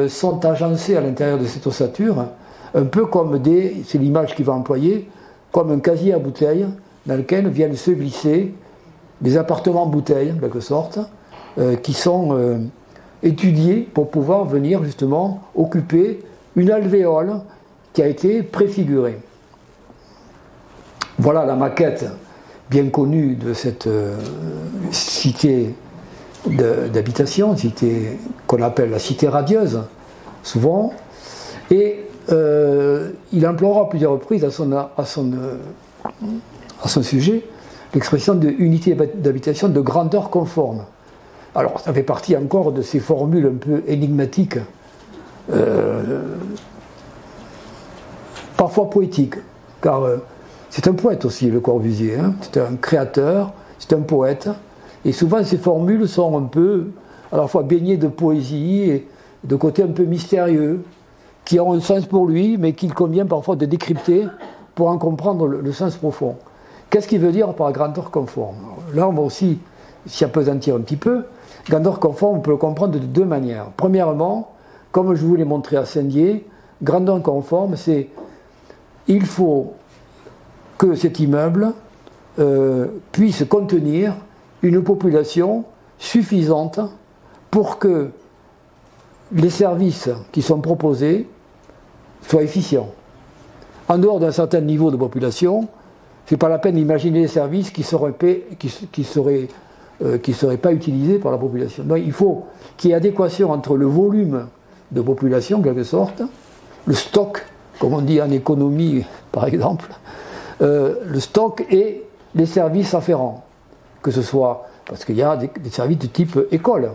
sont agencés à l'intérieur de cette ossature, un peu comme c'est l'image qu'il va employer, comme un casier à bouteilles dans lequel viennent se glisser des appartements bouteilles, en quelque sorte, qui sont étudiés pour pouvoir venir justement occuper une alvéole qui a été préfigurée. Voilà la maquette bien connue de cette cité d'habitation, cité qu'on appelle la cité radieuse, souvent, et il emploiera à plusieurs reprises à son sujet l'expression de unité d'habitation de grandeur conforme. Alors ça fait partie encore de ces formules un peu énigmatiques, parfois poétiques, car c'est un poète aussi, Le Corbusier, hein. C'est un créateur, c'est un poète, et souvent ces formules sont un peu à la fois baignées de poésie et de côté un peu mystérieux, qui ont un sens pour lui, mais qu'il convient parfois de décrypter pour en comprendre le sens profond. Qu'est-ce qu'il veut dire par grandeur conforme? Là, on va aussi s'y appesantir un petit peu. Grandeur conforme, on peut le comprendre de deux manières. Premièrement, comme je vous l'ai montré à Saint-Dié, grandeur conforme, c'est il faut que cet immeuble puisse contenir une population suffisante pour que les services qui sont proposés soient efficients. En dehors d'un certain niveau de population, ce n'est pas la peine d'imaginer des services qui ne seraient pas utilisés par la population. Donc il faut qu'il y ait adéquation entre le volume de population, en quelque sorte, le stock, comme on dit en économie par exemple, le stock et les services afférents. Que ce soit, parce qu'il y a des services de type école.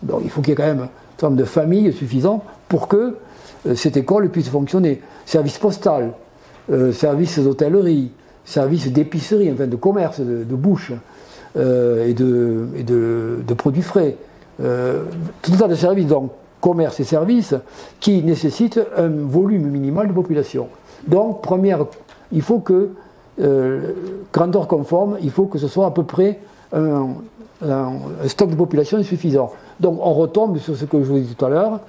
Donc il faut qu'il y ait quand même un certain nombre de familles suffisantes pour que cette école puisse fonctionner. Service postal, services d'hôtellerie, services d'épicerie, enfin de commerce, de bouche et de produits frais. Tout ça de services, donc commerce et services, qui nécessitent un volume minimal de population. Donc, il faut qu'il grandeur conforme, il faut que ce soit à peu près un stock de population suffisant. Donc on retombe sur ce que je vous dis tout à l'heure,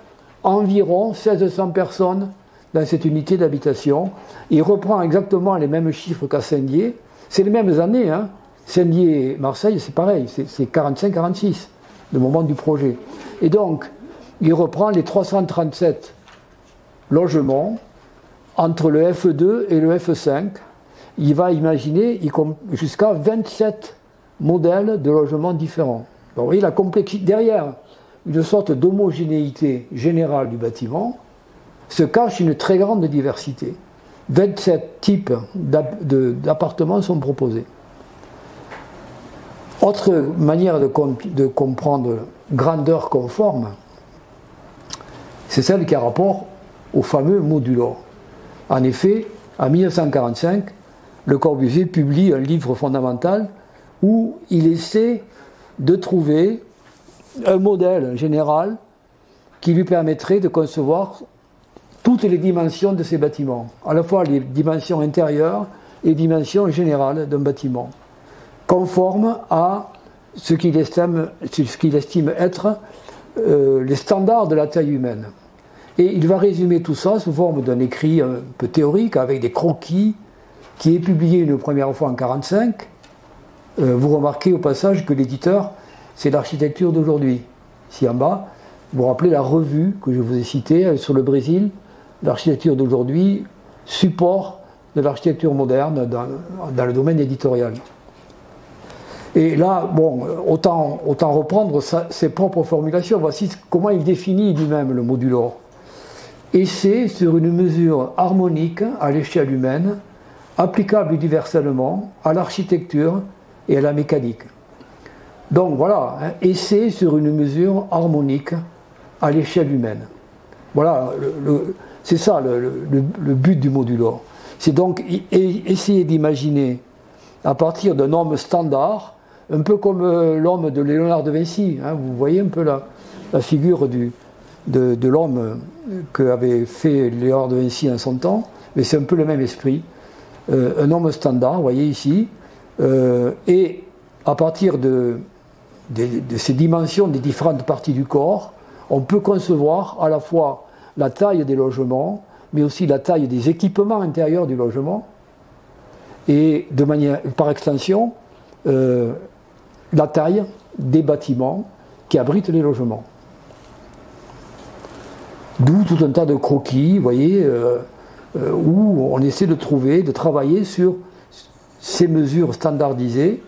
environ 1600 personnes dans cette unité d'habitation. Il reprend exactement les mêmes chiffres qu'à Saint-Dié, c'est les mêmes années, hein. Saint-Dié et Marseille, c'est pareil, c'est 45-46, le moment du projet. Et donc, il reprend les 337 logements entre le F2 et le F5. Il va imaginer jusqu'à 27 modèles de logements différents. Donc, vous voyez la complexité. Derrière une sorte d'homogénéité générale du bâtiment se cache une très grande diversité. 27 types d'appartements sont proposés. Autre manière de comprendre grandeur conforme, c'est celle qui a rapport au fameux modulo. En effet, en 1945, Le Corbusier publie un livre fondamental où il essaie de trouver un modèle général qui lui permettrait de concevoir toutes les dimensions de ces bâtiments, à la fois les dimensions intérieures et les dimensions générales d'un bâtiment, conformes à ce qu'il estime être les standards de la taille humaine. Et il va résumer tout ça sous forme d'un écrit un peu théorique, avec des croquis, qui est publié une première fois en 1945. Vous remarquez au passage que l'éditeur, c'est l'architecture d'aujourd'hui. Ici en bas, vous vous rappelez la revue que je vous ai citée sur le Brésil, l'architecture d'aujourd'hui, support de l'architecture moderne dans le domaine éditorial. Et là, bon, autant reprendre ses propres formulations. Voici comment il définit lui-même le modulo. Essai sur une mesure harmonique à l'échelle humaine, applicable universellement à l'architecture et à la mécanique. Donc voilà, hein, essai sur une mesure harmonique à l'échelle humaine. Voilà, c'est ça le but du modulo. C'est donc essayer d'imaginer à partir d'un homme standard, un peu comme l'homme de Léonard de Vinci. Hein, vous voyez un peu la figure de l'homme qu'avait fait Léonard de Vinci en son temps, mais c'est un peu le même esprit. Un homme standard, vous voyez ici, et à partir de ces dimensions des différentes parties du corps, on peut concevoir à la fois la taille des logements, mais aussi la taille des équipements intérieurs du logement, et de manière, par extension, la taille des bâtiments qui abritent les logements. D'où tout un tas de croquis, vous voyez, où on essaie de travailler sur ces mesures standardisées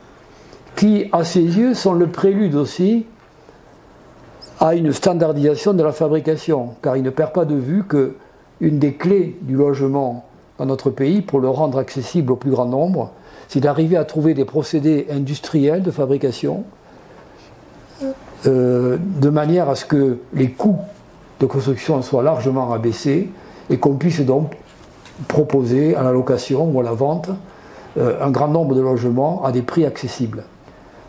qui, à ses yeux, sont le prélude aussi à une standardisation de la fabrication, car il ne perd pas de vue qu'une des clés du logement dans notre pays, pour le rendre accessible au plus grand nombre, c'est d'arriver à trouver des procédés industriels de fabrication de manière à ce que les coûts de construction soient largement abaissés et qu'on puisse donc proposer à la location ou à la vente un grand nombre de logements à des prix accessibles,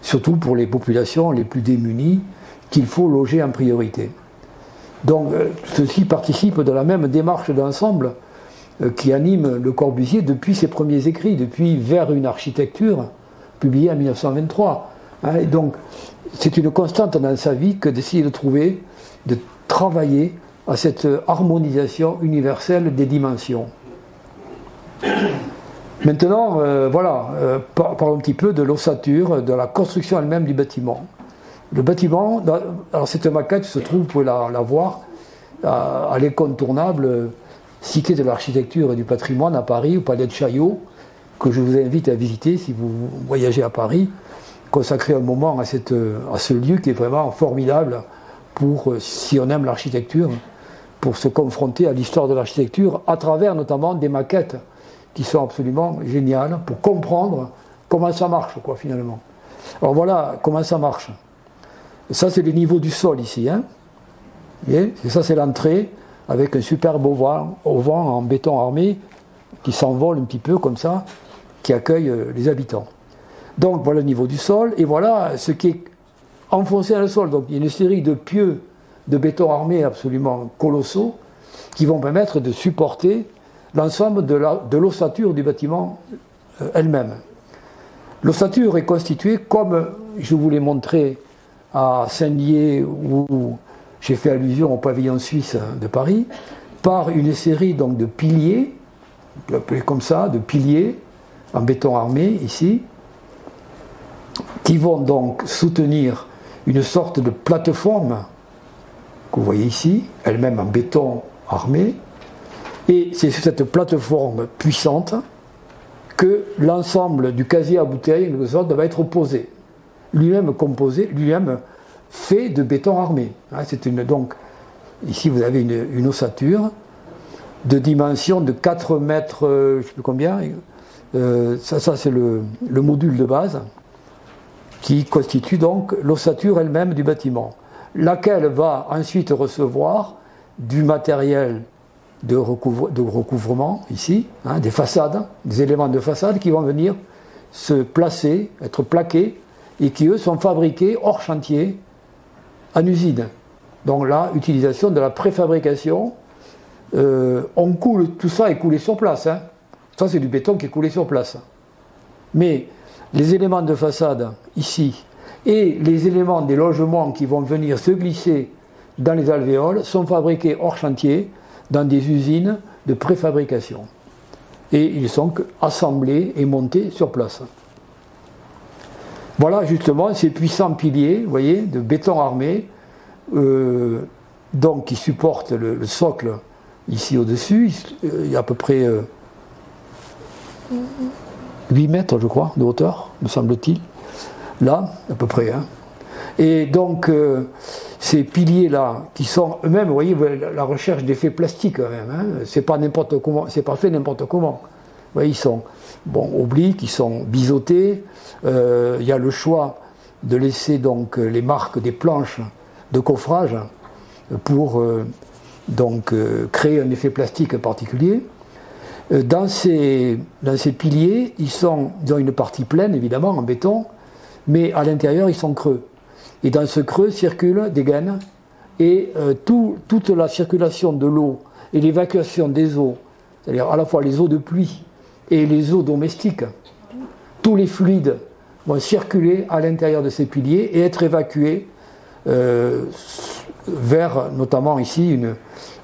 surtout pour les populations les plus démunies qu'il faut loger en priorité. Donc ceci participe de la même démarche d'ensemble qui anime Le Corbusier depuis ses premiers écrits, depuis Vers une architecture, publié en 1923. Et donc c'est une constante dans sa vie que d'essayer de travailler à cette harmonisation universelle des dimensions. Maintenant, parlons un petit peu de l'ossature, de la construction elle-même du bâtiment. Le bâtiment, alors cette maquette se trouve, vous pouvez la voir, à l'incontournable Cité de l'architecture et du patrimoine à Paris, au Palais de Chaillot, que je vous invite à visiter si vous voyagez à Paris, consacrer un moment à ce lieu qui est vraiment formidable pour, si on aime l'architecture, pour se confronter à l'histoire de l'architecture à travers notamment des maquettes qui sont absolument géniales pour comprendre comment ça marche, quoi, finalement. Alors voilà comment ça marche. Ça, c'est le niveau du sol ici. Hein. Et ça, c'est l'entrée avec un superbe auvent en béton armé qui s'envole un petit peu comme ça, qui accueille les habitants. Donc voilà le niveau du sol, et voilà ce qui est enfoncé dans le sol. Donc il y a une série de pieux de béton armé absolument colossaux qui vont permettre de supporter l'ensemble de l'ossature du bâtiment elle-même. L'ossature est constituée, comme je vous l'ai montré à Saint-Lié, où j'ai fait allusion au pavillon suisse de Paris, par une série donc de piliers, on peut l'appeler comme ça, de piliers en béton armé ici, qui vont donc soutenir une sorte de plateforme que vous voyez ici, elle-même en béton armé, et c'est sur cette plateforme puissante que l'ensemble du casier à bouteilles, en quelque sorte, va être posé. Lui-même composé, lui-même fait de béton armé. Donc, ici vous avez une ossature de dimension de 4 mètres, je ne sais plus combien, ça c'est le module de base, qui constitue donc l'ossature elle-même du bâtiment, laquelle va ensuite recevoir du matériel de recouvrement, ici, des façades, des éléments de façade qui vont venir se placer, être plaqués, et qui eux sont fabriqués hors chantier, en usine. Donc là, utilisation de la préfabrication, on coule, tout ça est coulé sur place. Ça c'est du béton qui est coulé sur place. Mais les éléments de façade, ici, et les éléments des logements qui vont venir se glisser dans les alvéoles sont fabriqués hors chantier, dans des usines de préfabrication. Et ils sont assemblés et montés sur place. Voilà justement ces puissants piliers, vous voyez, de béton armé, donc qui supportent le socle ici au-dessus. Il y a à peu près 8 mètres, je crois, de hauteur, me semble-t-il. Là, à peu près. Et donc, ces piliers-là, qui sont eux-mêmes, vous voyez, la recherche d'effets plastiques quand même, c'est pas n'importe comment, c'est pas fait n'importe comment. Vous voyez, ils sont obliques, ils sont biseautés. Il y a le choix de laisser donc les marques des planches de coffrage pour créer un effet plastique particulier. Dans ces piliers, ils ont une partie pleine, évidemment, en béton, mais à l'intérieur, ils sont creux. Et dans ce creux circulent des gaines, et toute la circulation de l'eau et l'évacuation des eaux, c'est-à-dire à la fois les eaux de pluie et les eaux domestiques, tous les fluides vont circuler à l'intérieur de ces piliers et être évacués vers, notamment ici,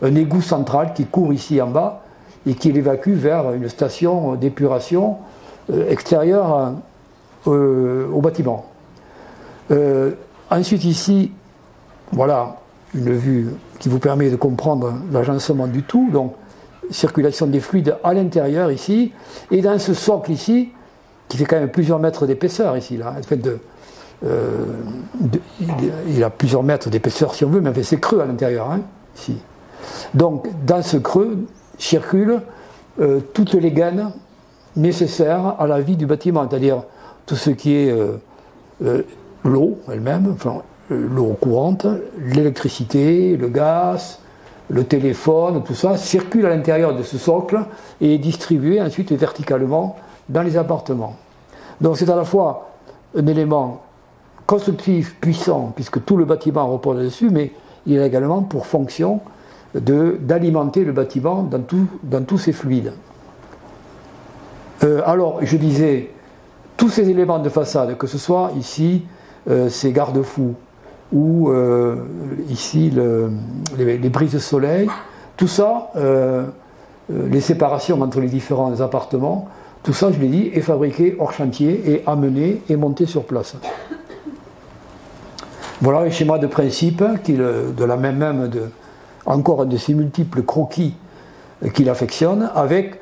un égout central qui court ici en bas et qui l'évacue vers une station d'épuration extérieure au bâtiment. Ensuite ici, voilà une vue qui vous permet de comprendre l'agencement du tout, donc circulation des fluides à l'intérieur ici, et dans ce socle ici, qui fait quand même plusieurs mètres d'épaisseur ici, là, il a plusieurs mètres d'épaisseur si on veut, mais c'est creux à l'intérieur, ici. Donc dans ce creux circulent toutes les gaines nécessaires à la vie du bâtiment, c'est-à-dire tout ce qui est l'eau elle-même, enfin, l'eau courante, l'électricité, le gaz, le téléphone, tout ça circule à l'intérieur de ce socle et est distribué ensuite verticalement dans les appartements. Donc c'est à la fois un élément constructif puissant, puisque tout le bâtiment repose dessus, mais il a également pour fonction d'alimenter le bâtiment dans tous ses fluides. Alors, je disais, tous ces éléments de façade, que ce soit ici ces garde-fous, ou ici les brises de soleil, tout ça, les séparations entre les différents appartements, tout ça, je l'ai dit, est fabriqué hors chantier et amené et monté sur place. Voilà le schéma de principe, de la même encore un de ces multiples croquis qu'il affectionne, avec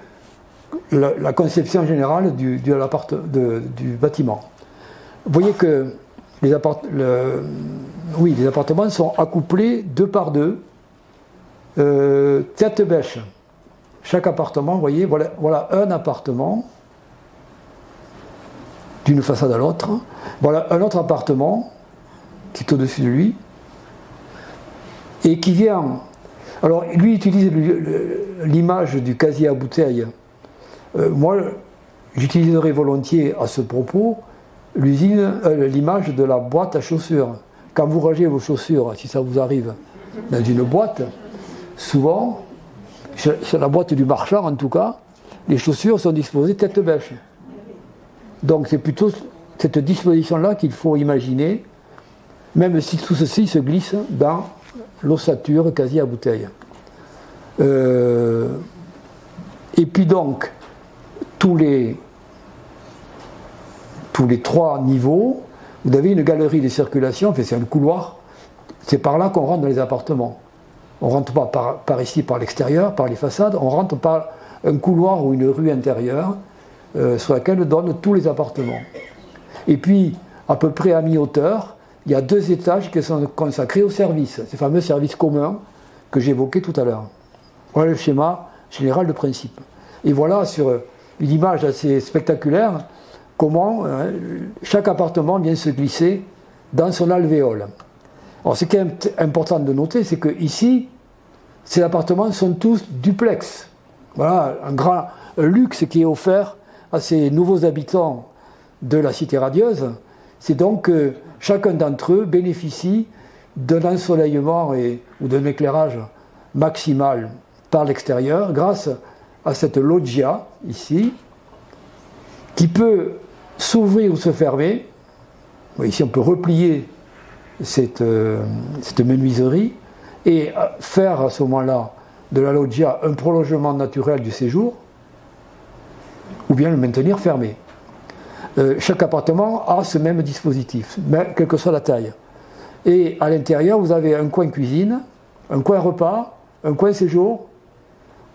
la conception générale du bâtiment. Vous voyez que les appartements sont accouplés 2 par 2, tête bêche. Chaque appartement, vous voyez, voilà un appartement d'une façade à l'autre. Voilà un autre appartement qui est au-dessus de lui et qui vient. Alors, lui utilise l'image du casier à bouteilles. Moi, j'utiliserai volontiers à ce propos l'image de la boîte à chaussures. Quand vous rangez vos chaussures, si ça vous arrive, dans une boîte, souvent, sur la boîte du marchand en tout cas, les chaussures sont disposées tête bêche. Donc c'est plutôt cette disposition-là qu'il faut imaginer, même si tout ceci se glisse dans l'ossature quasi à bouteille. Et puis donc, tous les 3 niveaux, vous avez une galerie de circulation, enfin, c'est un couloir, c'est par là qu'on rentre dans les appartements. On ne rentre pas par ici, par l'extérieur, par les façades, on rentre par un couloir ou une rue intérieure sur laquelle donnent tous les appartements. Et puis, à peu près à mi-hauteur, il y a 2 étages qui sont consacrés aux services, ces fameux services communs que j'évoquais tout à l'heure. Voilà le schéma général de principe. Et voilà, sur une image assez spectaculaire, comment chaque appartement vient se glisser dans son alvéole. Alors, ce qui est important de noter, c'est que ici, ces appartements sont tous duplex. Voilà, un grand luxe qui est offert à ces nouveaux habitants de la cité radieuse. C'est donc que chacun d'entre eux bénéficie d'un ensoleillement ou d'un éclairage maximal par l'extérieur grâce à cette loggia, ici, qui peut s'ouvrir ou se fermer. Ici, on peut replier cette menuiserie et faire à ce moment-là de la loggia un prolongement naturel du séjour, ou bien le maintenir fermé. Chaque appartement a ce même dispositif, mais quelle que soit la taille. Et à l'intérieur, vous avez un coin cuisine, un coin repas, un coin séjour.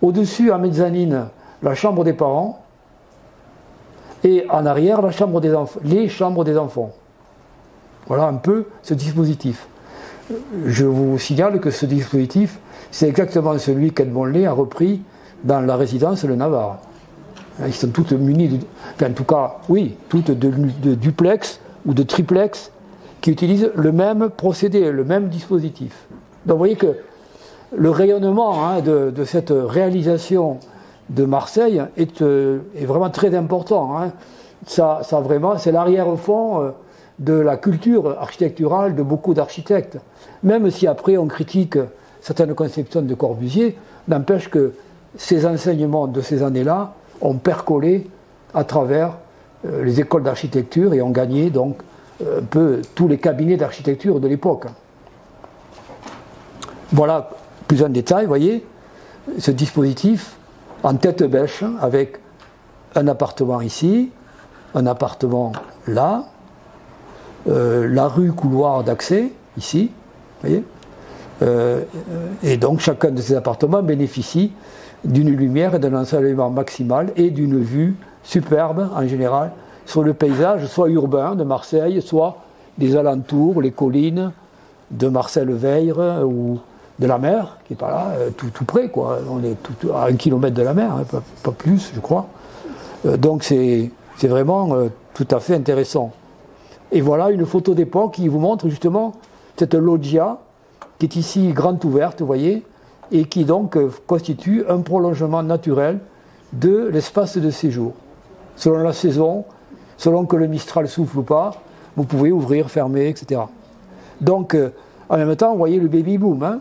Au-dessus, en mezzanine, la chambre des parents. Et en arrière, les chambres des enfants. Voilà un peu ce dispositif. Je vous signale que ce dispositif, c'est exactement celui qu'Edmond Lay a repris dans la résidence Le Navarre. Ils sont toutes munies, enfin en tout cas, oui, toutes de duplex ou de triplex qui utilisent le même procédé, le même dispositif. Donc vous voyez que le rayonnement de cette réalisation de Marseille est vraiment très important. Ça vraiment, c'est l'arrière-fond de la culture architecturale de beaucoup d'architectes. Même si après on critique certaines conceptions de Corbusier, n'empêche que ces enseignements de ces années-là ont percolé à travers les écoles d'architecture et ont gagné donc un peu tous les cabinets d'architecture de l'époque. Voilà plus en détail, vous voyez, ce dispositif en tête bêche avec un appartement ici, un appartement là, la rue couloir d'accès ici, vous voyez, et donc chacun de ces appartements bénéficie d'une lumière et d'un ensoleillement maximal et d'une vue superbe en général sur le paysage, soit urbain de Marseille, soit des alentours, les collines de Marseille-Veyre ou de la mer, qui est pas là, tout près, quoi. On est à 1 kilomètre de la mer, pas plus, je crois. Donc c'est vraiment tout à fait intéressant. Et voilà une photo d'époque qui vous montre justement cette loggia qui est ici grande ouverte, vous voyez, et qui donc constitue un prolongement naturel de l'espace de séjour. Selon la saison, selon que le Mistral souffle ou pas, vous pouvez ouvrir, fermer, etc. Donc, en même temps, vous voyez le baby-boom.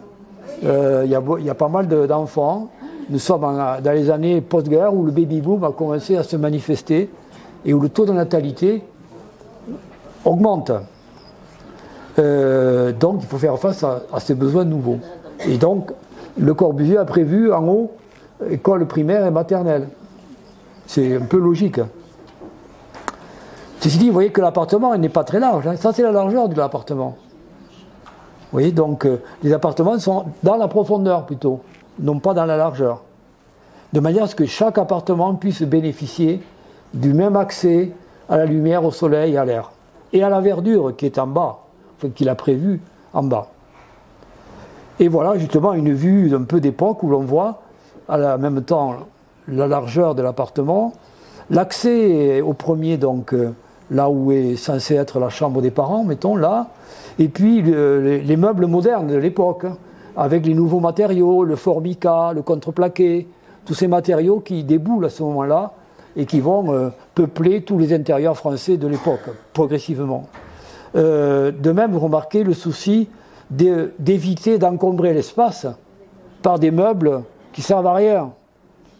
Il y a pas mal d'enfants. Nous sommes dans les années post-guerre où le baby-boom a commencé à se manifester et où le taux de natalité augmente. Donc, il faut faire face à ces besoins nouveaux. Et donc, Le Corbusier a prévu en haut école primaire et maternelle. C'est un peu logique. Ceci dit, vous voyez que l'appartement n'est pas très large. Ça, c'est la largeur de l'appartement. Vous voyez, donc les appartements sont dans la profondeur plutôt, non pas dans la largeur. De manière à ce que chaque appartement puisse bénéficier du même accès à la lumière, au soleil, à l'air. Et à la verdure qui est en bas, enfin, qu'il a prévu en bas. Et voilà justement une vue d'un peu d'époque où l'on voit en même temps la largeur de l'appartement, l'accès au premier, donc là où est censé être la chambre des parents, mettons là, et puis les meubles modernes de l'époque, avec les nouveaux matériaux, le formica, le contreplaqué, tous ces matériaux qui déboulent à ce moment-là et qui vont peupler tous les intérieurs français de l'époque, progressivement. De même, vous remarquez le souci d'éviter d'encombrer l'espace par des meubles qui servent à rien.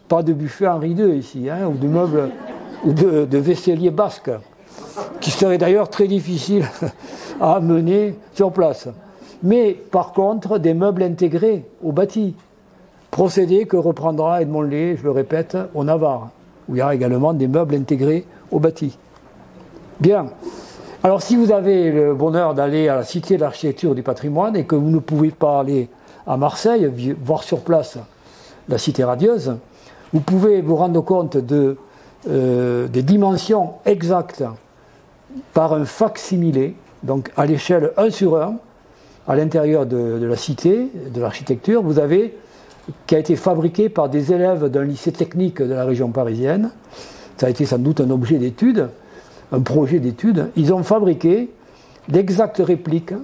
Pas de buffet Henri II ici, ou de meubles ou de vaisselier basque, qui serait d'ailleurs très difficile à amener sur place. Mais par contre, des meubles intégrés au bâti, procédé que reprendra Edmond Lé, je le répète, au Navarre, où il y aura également des meubles intégrés au bâti. Bien. Alors si vous avez le bonheur d'aller à la Cité de l'Architecture et du Patrimoine et que vous ne pouvez pas aller à Marseille, voir sur place la Cité radieuse, vous pouvez vous rendre compte des dimensions exactes par un fac-similé, donc à l'échelle 1 sur 1, à l'intérieur de la Cité de l'Architecture, vous avez, qui a été fabriqué par des élèves d'un lycée technique de la région parisienne. Ça a été sans doute un objet d'étude, un projet d'étude. Ils ont fabriqué l'exacte réplique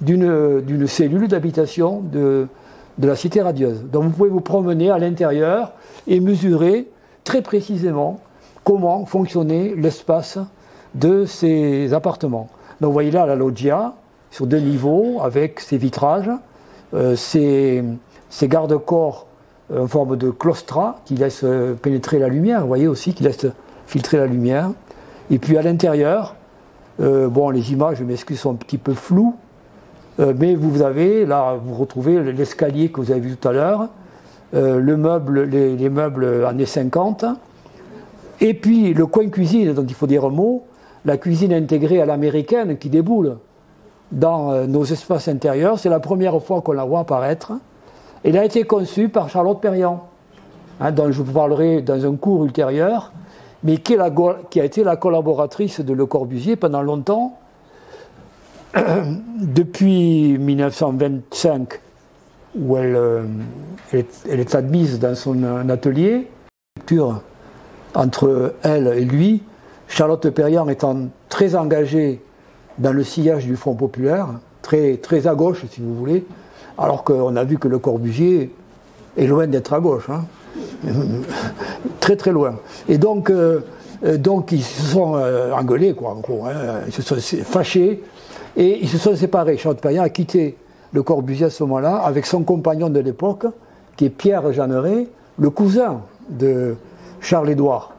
d'une cellule d'habitation de la Cité radieuse. Donc vous pouvez vous promener à l'intérieur et mesurer très précisément comment fonctionnait l'espace de ces appartements. Donc vous voyez là la loggia, sur 2 niveaux, avec ses vitrages, ses garde-corps en forme de claustras qui laissent pénétrer la lumière, vous voyez aussi, qui laissent filtrer la lumière. Et puis à l'intérieur, bon, les images, je m'excuse, sont un petit peu floues, mais vous avez, là, vous retrouvez l'escalier que vous avez vu tout à l'heure, les meubles années 50, et puis le coin cuisine, donc il faut dire un mot, la cuisine intégrée à l'américaine qui déboule dans nos espaces intérieurs. C'est la première fois qu'on la voit apparaître. Elle a été conçue par Charlotte Perriand, dont je vous parlerai dans un cours ultérieur, mais qui a été la collaboratrice de Le Corbusier pendant longtemps, depuis 1925, où elle est admise dans son atelier, entre elle et lui, Charlotte Perriand étant très engagée dans le sillage du Front populaire, très, très à gauche si vous voulez, alors qu'on a vu que Le Corbusier est loin d'être à gauche, très très loin. Et donc ils se sont engueulés, quoi, en gros, ils se sont fâchés et ils se sont séparés. Charlotte Perriand a quitté Le Corbusier à ce moment-là avec son compagnon de l'époque, qui est Pierre Jeanneret, le cousin de Charles-Édouard.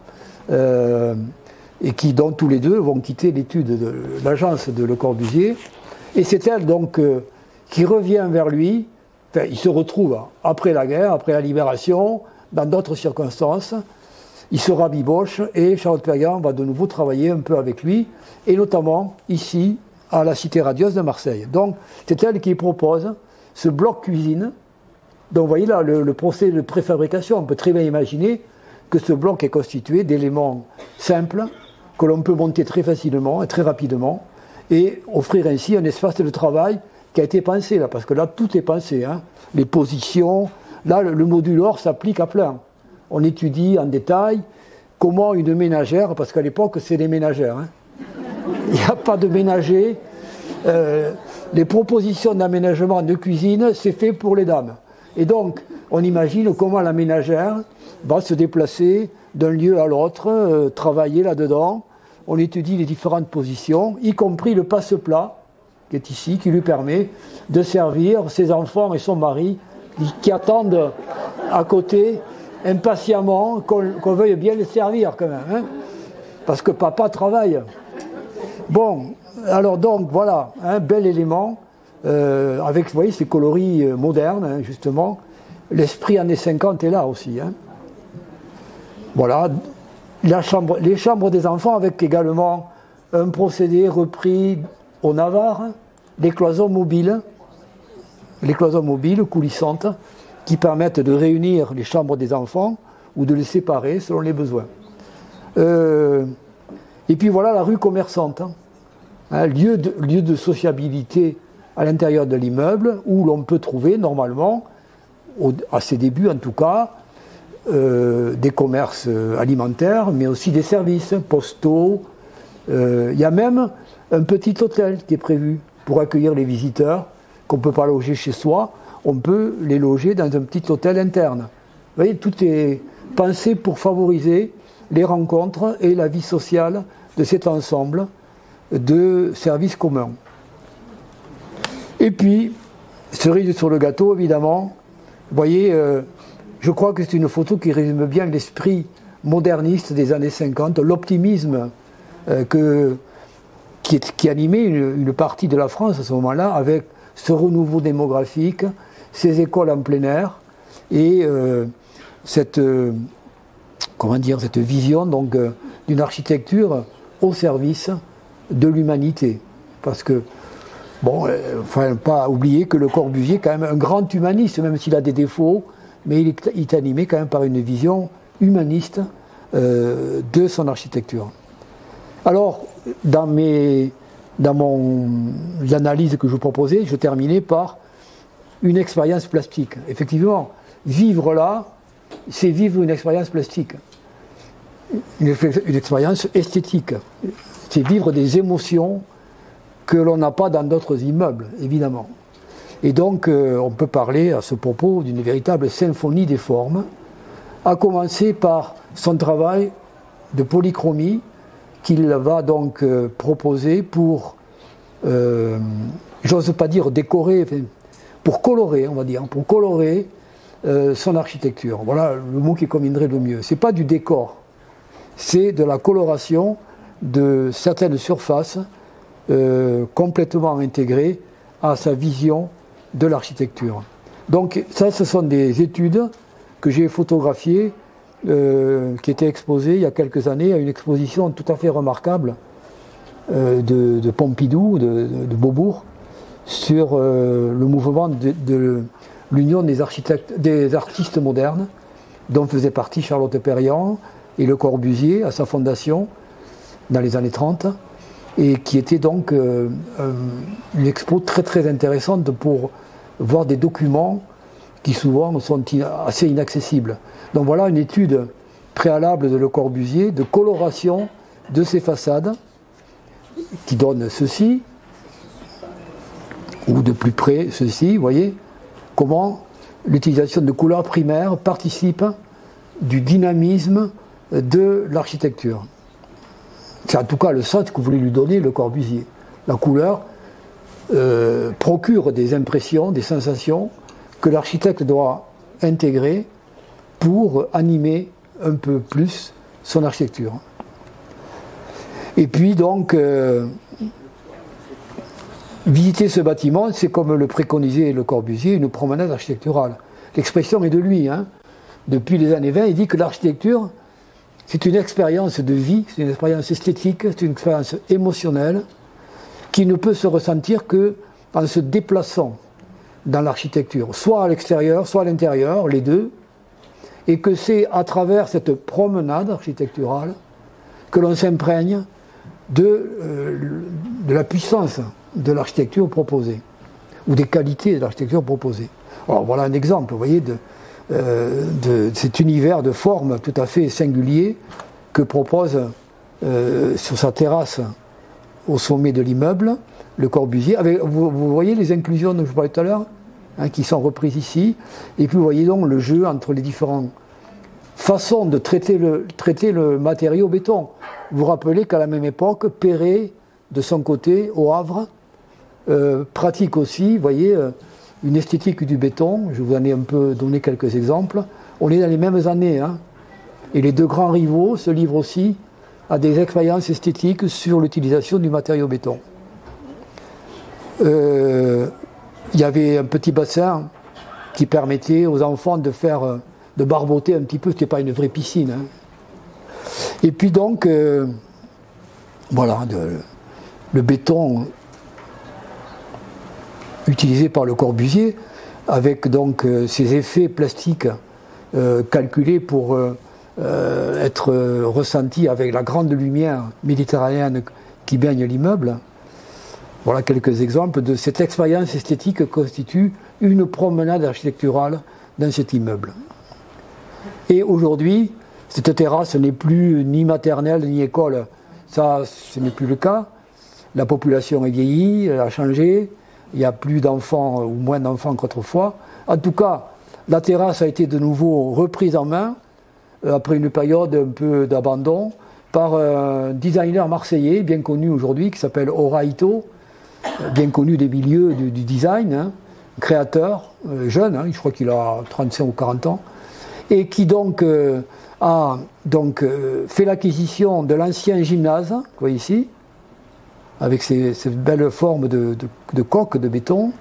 Et dont tous les deux vont quitter l'étude de l'agence de Le Corbusier. Et c'est elle donc qui revient vers lui. Enfin, il se retrouve après la guerre, après la libération, dans d'autres circonstances. Il se rabiboche et Charlotte Perriand va de nouveau travailler un peu avec lui, et notamment ici, à la Cité radieuse de Marseille. Donc c'est elle qui propose ce bloc cuisine. Donc vous voyez là le procès de préfabrication. On peut très bien imaginer que ce bloc est constitué d'éléments simples, que l'on peut monter très facilement et très rapidement, et offrir ainsi un espace de travail qui a été pensé là, parce que là tout est pensé, les positions, là le module OR s'applique à plein. On étudie en détail comment une ménagère, parce qu'à l'époque c'est des ménagères, il n'y a pas de ménager, les propositions d'aménagement de cuisine c'est fait pour les dames. Et donc on imagine comment la ménagère va se déplacer d'un lieu à l'autre, travailler là-dedans. On étudie les différentes positions, y compris le passe-plat, qui est ici, qui lui permet de servir ses enfants et son mari, qui attendent à côté, impatiemment, qu'on veuille bien les servir quand même, parce que papa travaille. Bon, alors donc, voilà, un bel élément, avec, vous voyez, ces coloris modernes, justement. L'esprit années 50 est là aussi, Voilà, les chambres des enfants avec également un procédé repris au Navarre, les cloisons mobiles coulissantes qui permettent de réunir les chambres des enfants ou de les séparer selon les besoins. Et puis voilà la rue commerçante, lieu de sociabilité à l'intérieur de l'immeuble où l'on peut trouver normalement, à ses débuts en tout cas, des commerces alimentaires, mais aussi des services postaux. Il y a même un petit hôtel qui est prévu pour accueillir les visiteurs, qu'on ne peut pas loger chez soi, on peut les loger dans un petit hôtel interne. Vous voyez, tout est pensé pour favoriser les rencontres et la vie sociale de cet ensemble de services communs. Et puis, cerise sur le gâteau, évidemment, vous voyez, je crois que c'est une photo qui résume bien l'esprit moderniste des années 50, l'optimisme qui animait une partie de la France à ce moment-là, avec ce renouveau démographique, ces écoles en plein air, et cette vision donc d'une architecture au service de l'humanité. Parce que, bon, faut pas oublier que Le Corbusier est quand même un grand humaniste, même s'il a des défauts, mais il est animé quand même par une vision humaniste de son architecture. Alors, dans mon analyse que je vous proposais, je terminais par une expérience plastique. Effectivement, vivre là, c'est vivre une expérience plastique, une expérience esthétique. C'est vivre des émotions que l'on n'a pas dans d'autres immeubles, évidemment. Et donc, on peut parler à ce propos d'une véritable symphonie des formes, à commencer par son travail de polychromie qu'il va donc proposer pour, j'ose pas dire décorer, pour colorer, on va dire, pour colorer son architecture. Voilà le mot qui conviendrait le mieux. C'est pas du décor, c'est de la coloration de certaines surfaces complètement intégrées à sa vision de l'architecture. Donc ça, ce sont des études que j'ai photographiées, qui étaient exposées il y a quelques années à une exposition tout à fait remarquable de Pompidou, de Beaubourg, sur le mouvement de l'Union des artistes modernes, dont faisait partie Charlotte Perriand et Le Corbusier à sa fondation dans les années 30, et qui était donc une expo très très intéressante pour voir des documents qui souvent sont assez inaccessibles. Donc voilà une étude préalable de Le Corbusier de coloration de ces façades qui donne ceci, ou de plus près ceci, vous voyez, comment l'utilisation de couleurs primaires participe du dynamisme de l'architecture. C'est en tout cas le sens que voulait lui donner Le Corbusier. La couleur procure des impressions, des sensations que l'architecte doit intégrer pour animer un peu plus son architecture. Et puis donc, visiter ce bâtiment, c'est comme le préconisait Le Corbusier, une promenade architecturale. L'expression est de lui, hein. Depuis les années 20, il dit que l'architecture, c'est une expérience de vie, c'est une expérience esthétique, c'est une expérience émotionnelle qui ne peut se ressentir qu'en se déplaçant dans l'architecture, soit à l'extérieur, soit à l'intérieur, les deux, et que c'est à travers cette promenade architecturale que l'on s'imprègne de la puissance de l'architecture proposée, ou des qualités de l'architecture proposée. Alors voilà un exemple, vous voyez, de cet univers de formes tout à fait singulier que propose sur sa terrasse au sommet de l'immeuble Le Corbusier. Vous voyez les inclusions dont je parlais tout à l'heure, hein, qui sont reprises ici, et puis vous voyez donc le jeu entre les différentes façons de traiter le matériau béton. Vous vous rappelez qu'à la même époque, Perret, de son côté, au Havre, pratique aussi, vous voyez, une esthétique du béton. Je vous en ai un peu donné quelques exemples. On est dans les mêmes années, hein, et les deux grands rivaux se livrent aussi à des expériences esthétiques sur l'utilisation du matériau béton. Il y avait un petit bassin qui permettait aux enfants de barboter un petit peu, ce n'était pas une vraie piscine, hein. Et puis donc, voilà, le béton utilisé par Le Corbusier, avec donc ces effets plastiques calculés pour être ressentis avec la grande lumière méditerranéenne qui baigne l'immeuble. Voilà quelques exemples de cette expérience esthétique que constitue une promenade architecturale dans cet immeuble. Et aujourd'hui, cette terrasse n'est plus ni maternelle ni école. Ça, ce n'est plus le cas. La population est vieillie, elle a changé. Il n'y a plus d'enfants ou moins d'enfants qu'autrefois. En tout cas, la terrasse a été de nouveau reprise en main après une période un peu d'abandon par un designer marseillais bien connu aujourd'hui qui s'appelle Oraito, bien connu des milieux du design, hein, créateur, jeune, hein, je crois qu'il a 35 ou 40 ans, et qui donc a fait l'acquisition de l'ancien gymnase, vous voyez ici, avec ces belles formes de coques de béton,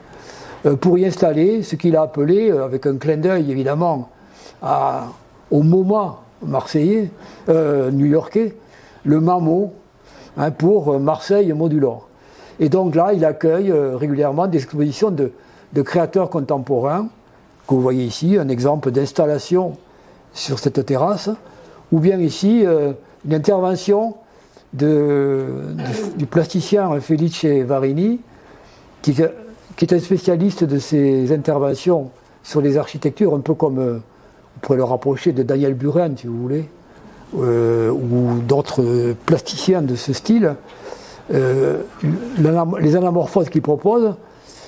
pour y installer ce qu'il a appelé, avec un clin d'œil évidemment au MoMA marseillais, new-yorkais, le MAMO, hein, pour Marseille Modulor. Et donc là, il accueille régulièrement des expositions de créateurs contemporains, que vous voyez ici, un exemple d'installation sur cette terrasse, ou bien ici, une intervention du plasticien Felice Varini, qui est un spécialiste de ces interventions sur les architectures, un peu comme, on pourrait le rapprocher de Daniel Buren, si vous voulez, ou d'autres plasticiens de ce style. Les anamorphoses qu'il propose,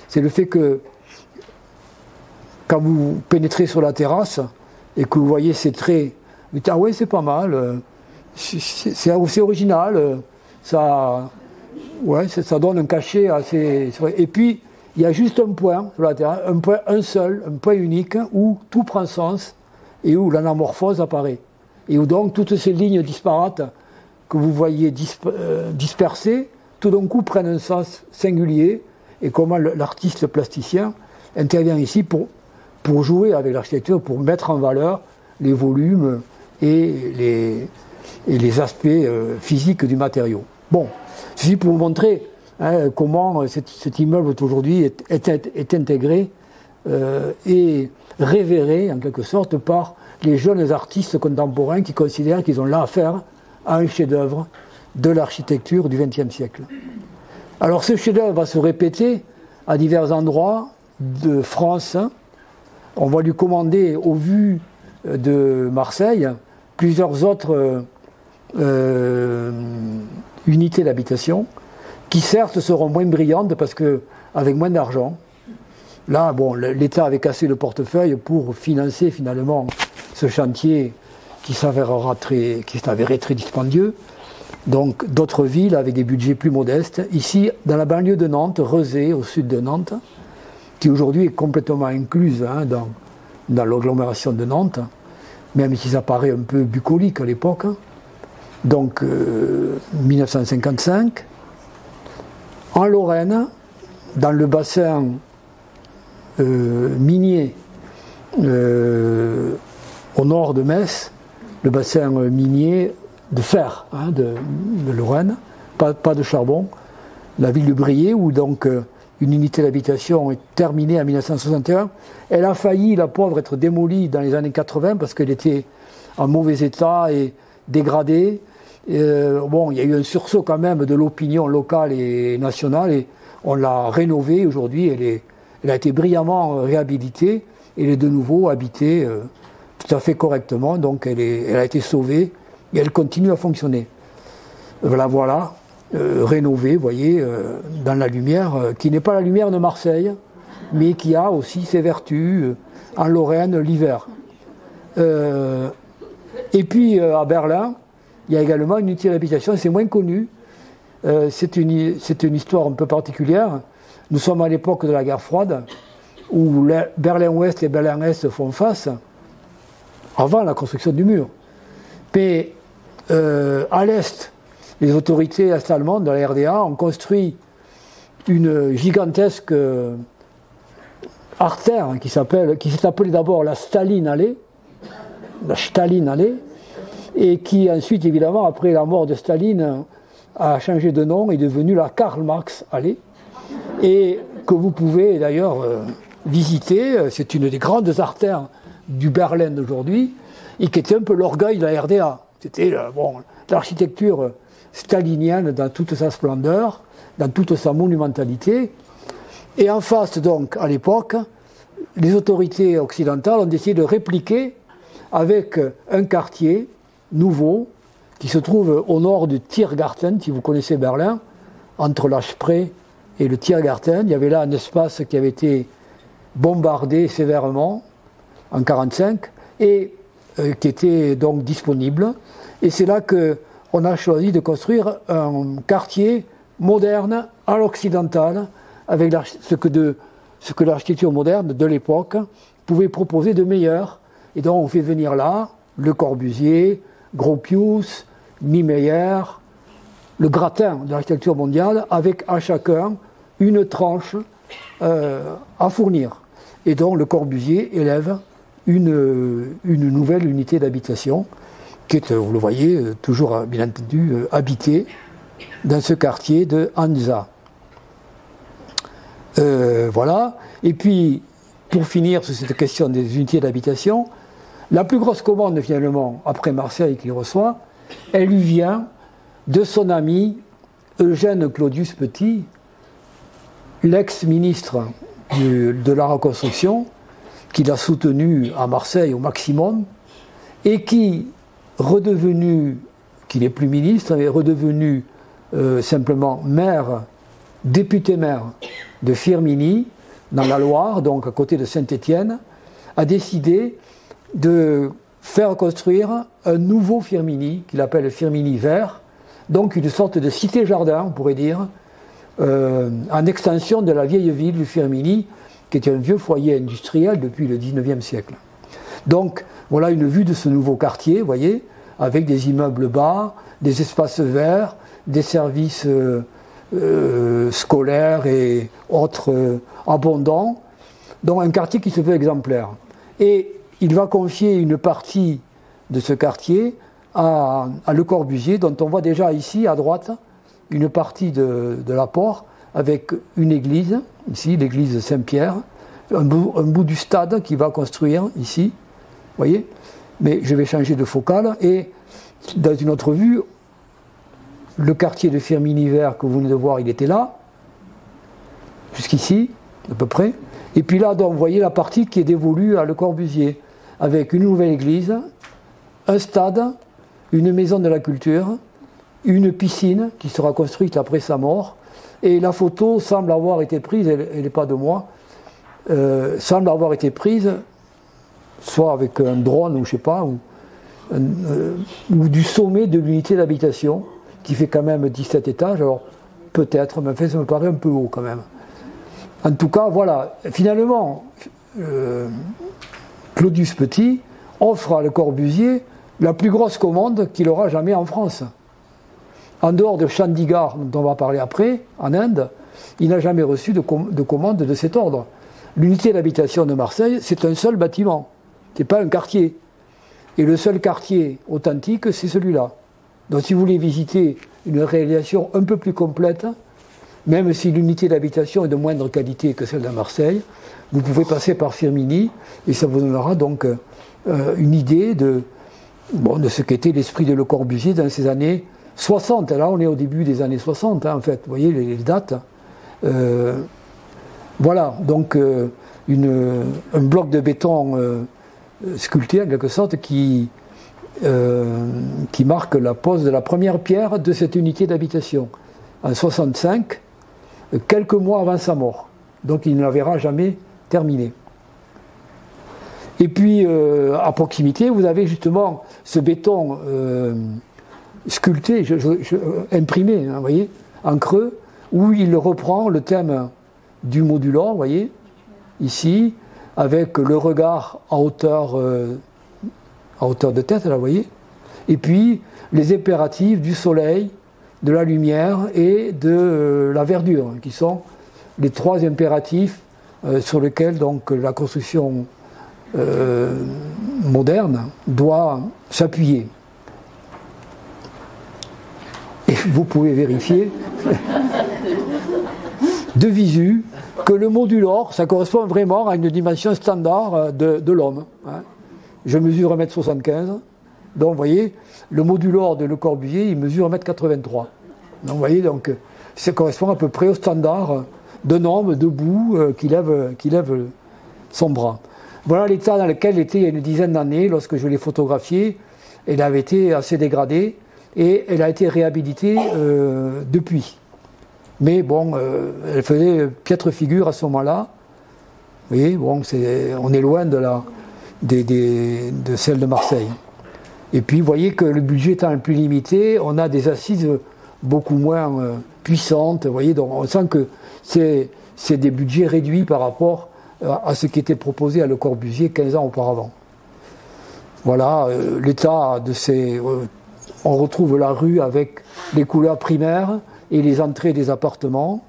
c'est le fait que quand vous pénétrez sur la terrasse et que vous voyez ces traits, vous dites ah ouais c'est pas mal, c'est original, ça donne un cachet assez. Et puis il y a juste un point sur la terrasse, un seul, un point unique où tout prend sens et où l'anamorphose apparaît. Et où donc toutes ces lignes disparates que vous voyez dispersées, tout d'un coup prennent un sens singulier, et comment l'artiste plasticien intervient ici pour jouer avec l'architecture, pour mettre en valeur les volumes et les aspects physiques du matériau. Bon, ceci pour vous montrer comment cet immeuble aujourd'hui est intégré et révéré en quelque sorte par les jeunes artistes contemporains qui considèrent qu'ils ont là affaire à un chef-d'œuvre de l'architecture du XXe siècle. Alors ce chef-d'œuvre va se répéter à divers endroits de France. On va lui commander, au vu de Marseille, plusieurs autres unités d'habitation qui certes seront moins brillantes parce qu'avec moins d'argent. Là, bon, l'État avait cassé le portefeuille pour financer finalement ce chantier qui s'avérait très dispendieux. Donc d'autres villes avec des budgets plus modestes. Ici, dans la banlieue de Nantes, Rezé, au sud de Nantes, qui aujourd'hui est complètement incluse dans l'agglomération de Nantes, même si ça paraît un peu bucolique à l'époque. Donc 1955. En Lorraine, dans le bassin minier au nord de Metz, le bassin minier de fer de Lorraine, pas de charbon, la ville de Briey, où donc une unité d'habitation est terminée en 1961. Elle a failli, la pauvre, être démolie dans les années 80 parce qu'elle était en mauvais état et dégradée. Bon, il y a eu un sursaut quand même de l'opinion locale et nationale et on l'a rénovée. Aujourd'hui, elle a été brillamment réhabilitée et elle est de nouveau habitée tout à fait correctement. Donc elle a été sauvée et elle continue à fonctionner. Voilà, rénovée, vous voyez, dans la lumière, qui n'est pas la lumière de Marseille, mais qui a aussi ses vertus en Lorraine l'hiver. Et puis à Berlin, il y a également une unité d'habitation, c'est moins connu. C'est une histoire un peu particulière. Nous sommes à l'époque de la guerre froide, où Berlin-Ouest et Berlin-Est font face, avant la construction du mur. Mais à l'Est, les autorités est-allemandes de la RDA ont construit une gigantesque artère qui s'est appelée d'abord la Staline-Allée, et qui ensuite, évidemment, après la mort de Staline, a changé de nom et est devenue la Karl-Marx-Allée, et que vous pouvez d'ailleurs visiter. C'est une des grandes artères du Berlin d'aujourd'hui, et qui était un peu l'orgueil de la RDA. C'était l'architecture stalinienne dans toute sa splendeur, dans toute sa monumentalité. Et en face, donc, à l'époque, les autorités occidentales ont décidé de répliquer avec un quartier nouveau qui se trouve au nord du Tiergarten, si vous connaissez Berlin, entre la Spree et le Tiergarten. Il y avait là un espace qui avait été bombardé sévèrement en 1945 et qui était donc disponible. Et c'est là qu'on a choisi de construire un quartier moderne à l'occidental, avec ce que l'architecture moderne de l'époque pouvait proposer de meilleur, Et donc on fait venir là Le Corbusier, Gropius, Niemeyer, le gratin de l'architecture mondiale, avec à chacun une tranche à fournir. Et donc Le Corbusier élève une nouvelle unité d'habitation qui est, vous le voyez, toujours bien entendu habitée dans ce quartier de Hansa. Voilà. Et puis, pour finir sur cette question des unités d'habitation, la plus grosse commande finalement, après Marseille qu'il reçoit, elle lui vient de son ami Eugène Claudius Petit, l'ex-ministre de la Reconstruction, qu'il a soutenu à Marseille au maximum, et qui, redevenu, qui n'est plus ministre, mais redevenu simplement maire, député-maire de Firminy, dans la Loire, donc à côté de Saint-Étienne, a décidé de faire construire un nouveau Firminy, qu'il appelle Firminy Vert, donc une sorte de cité-jardin, on pourrait dire, en extension de la vieille ville de Firminy, qui est un vieux foyer industriel depuis le XIXe siècle. Donc, voilà une vue de ce nouveau quartier, vous voyez, avec des immeubles bas, des espaces verts, des services scolaires et autres abondants, donc un quartier qui se veut exemplaire. Et il va confier une partie de ce quartier à Le Corbusier, dont on voit déjà ici, à droite, une partie de l'apport, avec une église, ici, l'église Saint-Pierre, un bout du stade qu'il va construire ici, vous voyez, mais je vais changer de focale, et dans une autre vue, le quartier de Firminy Vert que vous venez de voir, il était là, jusqu'ici, à peu près, et puis là, donc, vous voyez la partie qui est dévolue à Le Corbusier, avec une nouvelle église, un stade, une maison de la culture, une piscine qui sera construite après sa mort, et la photo semble avoir été prise, elle n'est pas de moi, semble avoir été prise soit avec un drone ou je sais pas, ou du sommet de l'unité d'habitation, qui fait quand même 17 étages, alors peut-être, mais enfin, ça me paraît un peu haut quand même. En tout cas, voilà, finalement, Claudius Petit offre à Le Corbusier la plus grosse commande qu'il aura jamais en France. En dehors de Chandigarh, dont on va parler après, en Inde, il n'a jamais reçu de commande de cet ordre. L'unité d'habitation de Marseille, c'est un seul bâtiment, ce n'est pas un quartier. Et le seul quartier authentique, c'est celui-là. Donc si vous voulez visiter une réalisation un peu plus complète, même si l'unité d'habitation est de moindre qualité que celle de Marseille, vous pouvez passer par Firminy, et ça vous donnera donc une idée de ce qu'était l'esprit de Le Corbusier dans ces années 60. Là, on est au début des années 60, en fait. Vous voyez les dates. Voilà, donc un bloc de béton sculpté, en quelque sorte, qui marque la pose de la première pierre de cette unité d'habitation. En 65, quelques mois avant sa mort. Donc, il ne la verra jamais terminée. Et puis, à proximité, vous avez justement ce béton sculpté, imprimé, hein, vous voyez, en creux, où il reprend le thème du modulor, vous voyez, ici, avec le regard à hauteur de tête, là, vous voyez, et puis les impératifs du soleil, de la lumière et de la verdure, qui sont les trois impératifs sur lesquels donc la construction moderne doit s'appuyer. Et vous pouvez vérifier de visu que le modulor, ça correspond vraiment à une dimension standard de l'homme. Hein. Je mesure 1m75, donc vous voyez, le modulor de Le Corbusier, il mesure 1m83. Donc vous voyez, donc, ça correspond à peu près au standard d'un homme debout qui lève son bras. Voilà l'état dans lequel il était il y a une dizaine d'années, lorsque je l'ai photographié. Elle avait été assez dégradée et elle a été réhabilitée depuis. Mais bon, elle faisait piètre figure à ce moment-là. Vous voyez, bon, on est loin de celle de Marseille. Et puis, vous voyez que le budget étant plus limité, on a des assises beaucoup moins puissantes. Vous voyez, donc on sent que c'est des budgets réduits par rapport à ce qui était proposé à Le Corbusier 15 ans auparavant. Voilà l'état de ces... on retrouve la rue avec les couleurs primaires et les entrées des appartements.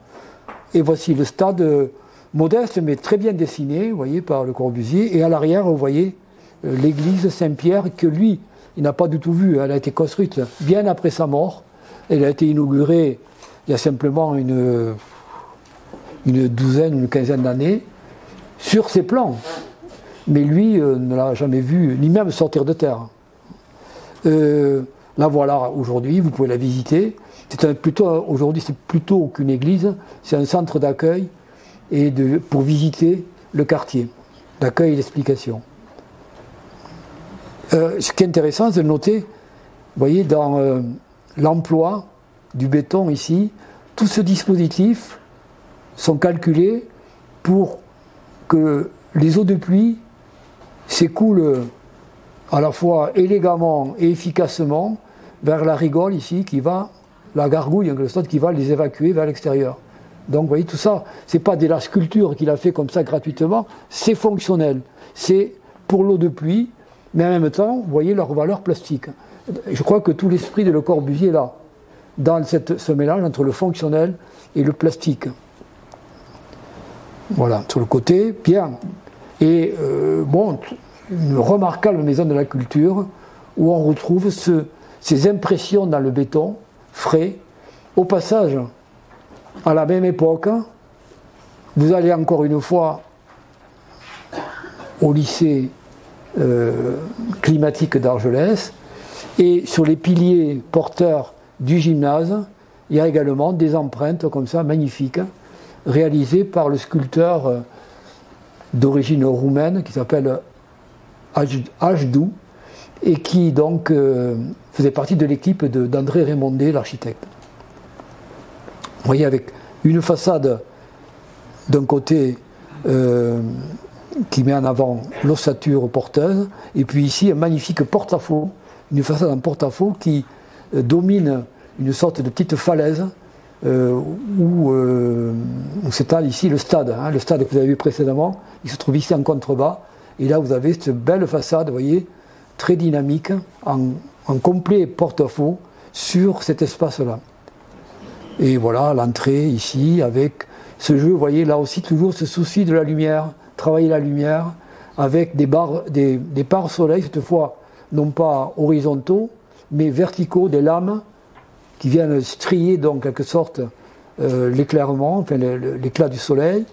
Et voici le stade modeste mais très bien dessiné, vous voyez, par Le Corbusier. Et à l'arrière, vous voyez l'église Saint-Pierre que lui, il n'a pas du tout vu. Elle a été construite bien après sa mort. Elle a été inaugurée il y a simplement une douzaine, une quinzaine d'années sur ses plans. Mais lui ne l'a jamais vu, ni même sortir de terre. La voilà aujourd'hui, vous pouvez la visiter. Aujourd'hui, c'est plutôt qu'une église, c'est un centre d'accueil et pour visiter le quartier, d'accueil et d'explication. Ce qui est intéressant, c'est de noter, vous voyez, dans l'emploi du béton ici, tout ce dispositif sont calculés pour que les eaux de pluie s'écoulent à la fois élégamment et efficacement vers la rigole ici, la gargouille en quelque sorte, qui va les évacuer vers l'extérieur. Donc vous voyez, tout ça, c'est pas de la sculpture qu'il a fait comme ça gratuitement, c'est fonctionnel. C'est pour l'eau de pluie, mais en même temps, vous voyez leur valeur plastique. Je crois que tout l'esprit de Le Corbusier est là, dans ce mélange entre le fonctionnel et le plastique. Voilà, sur le côté, bien. Et une remarquable maison de la culture où on retrouve ces impressions dans le béton frais. Au passage, à la même époque, vous allez encore une fois au lycée climatique d'Argelès et sur les piliers porteurs du gymnase, il y a également des empreintes comme ça magnifiques réalisées par le sculpteur d'origine roumaine qui s'appelle Ajdou et qui donc faisait partie de l'équipe d'André Raymondet, l'architecte. Vous voyez, avec une façade d'un côté qui met en avant l'ossature porteuse, et puis ici un magnifique porte-à-faux, une façade en porte-à-faux qui domine une sorte de petite falaise où s'étale ici le stade. Le stade que vous avez vu précédemment, il se trouve ici en contrebas, et là vous avez cette belle façade, vous voyez, très dynamique, en complet porte-à-faux sur cet espace-là. Et voilà l'entrée ici avec ce jeu, vous voyez, là aussi toujours ce souci de la lumière, travailler la lumière avec des pare-soleil, cette fois non pas horizontaux, mais verticaux, des lames qui viennent strier donc en quelque sorte l'éclairement, enfin l'éclat du soleil,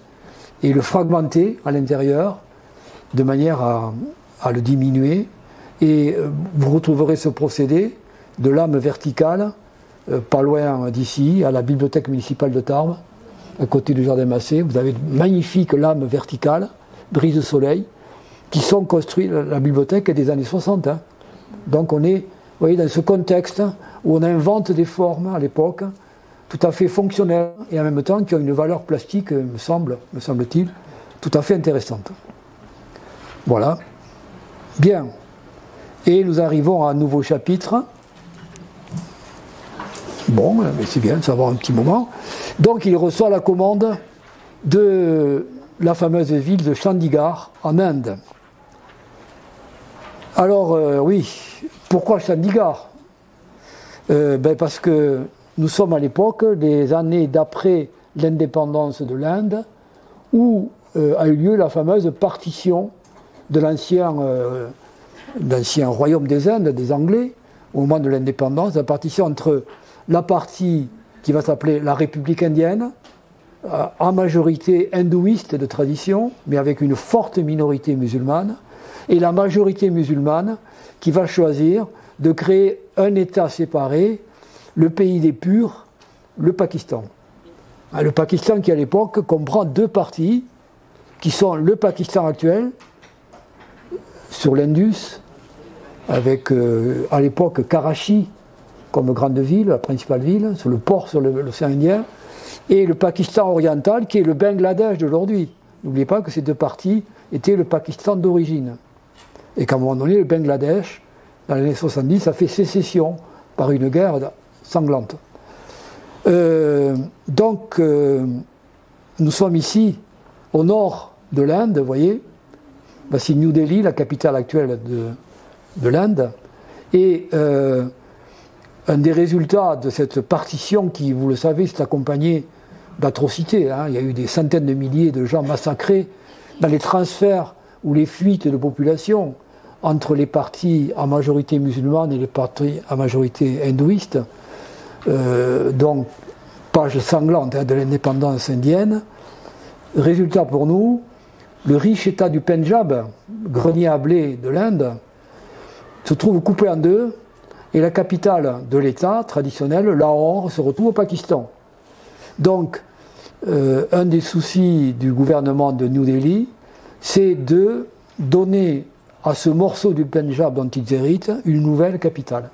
et le fragmenter à l'intérieur de manière à le diminuer. Et vous retrouverez ce procédé de lames verticales, pas loin d'ici, à la bibliothèque municipale de Tarbes, à côté du jardin Massé. Vous avez de magnifiques lames verticales, brise-soleil, qui sont construites, la bibliothèque est des années 60. Donc on est, vous voyez, dans ce contexte où on invente des formes à l'époque, tout à fait fonctionnelles, et en même temps qui ont une valeur plastique, me semble-t-il, tout à fait intéressante. Voilà. Bien. Et nous arrivons à un nouveau chapitre. Bon, mais c'est bien de savoir un petit moment. Donc il reçoit la commande de la fameuse ville de Chandigarh en Inde. Alors oui, pourquoi Chandigarh? Parce que nous sommes à l'époque des années d'après l'indépendance de l'Inde, où a eu lieu la fameuse partition de l'ancien royaume des Indes, des Anglais, au moment de l'indépendance, la partition entre la partie qui va s'appeler la République indienne, en majorité hindouiste de tradition, mais avec une forte minorité musulmane, et la majorité musulmane qui va choisir de créer un État séparé, le pays des purs, le Pakistan. Le Pakistan qui à l'époque comprend deux parties, qui sont le Pakistan actuel, sur l'Indus, avec à l'époque Karachi comme grande ville, la principale ville, sur le port sur l'océan Indien, et le Pakistan oriental qui est le Bangladesh d'aujourd'hui. N'oubliez pas que ces deux parties étaient le Pakistan d'origine. Et qu'à un moment donné, le Bangladesh, dans les années 70, a fait sécession par une guerre sanglante. Donc, nous sommes ici, au nord de l'Inde, vous voyez. Voici New Delhi, la capitale actuelle de l'Inde. Et un des résultats de cette partition qui, vous le savez, s'est accompagnée d'atrocités. Hein. Il y a eu des centaines de milliers de gens massacrés dans les transferts ou les fuites de population entre les partis à majorité musulmane et les partis à majorité hindouiste. Donc, page sanglante de l'indépendance indienne. Résultat pour nous, le riche état du Pendjab, grenier à blé de l'Inde, se trouve coupé en deux, et la capitale de l'état traditionnel, Lahore, se retrouve au Pakistan. Donc, un des soucis du gouvernement de New Delhi, c'est de donner à ce morceau du Pendjab dont ils héritent une nouvelle capitale.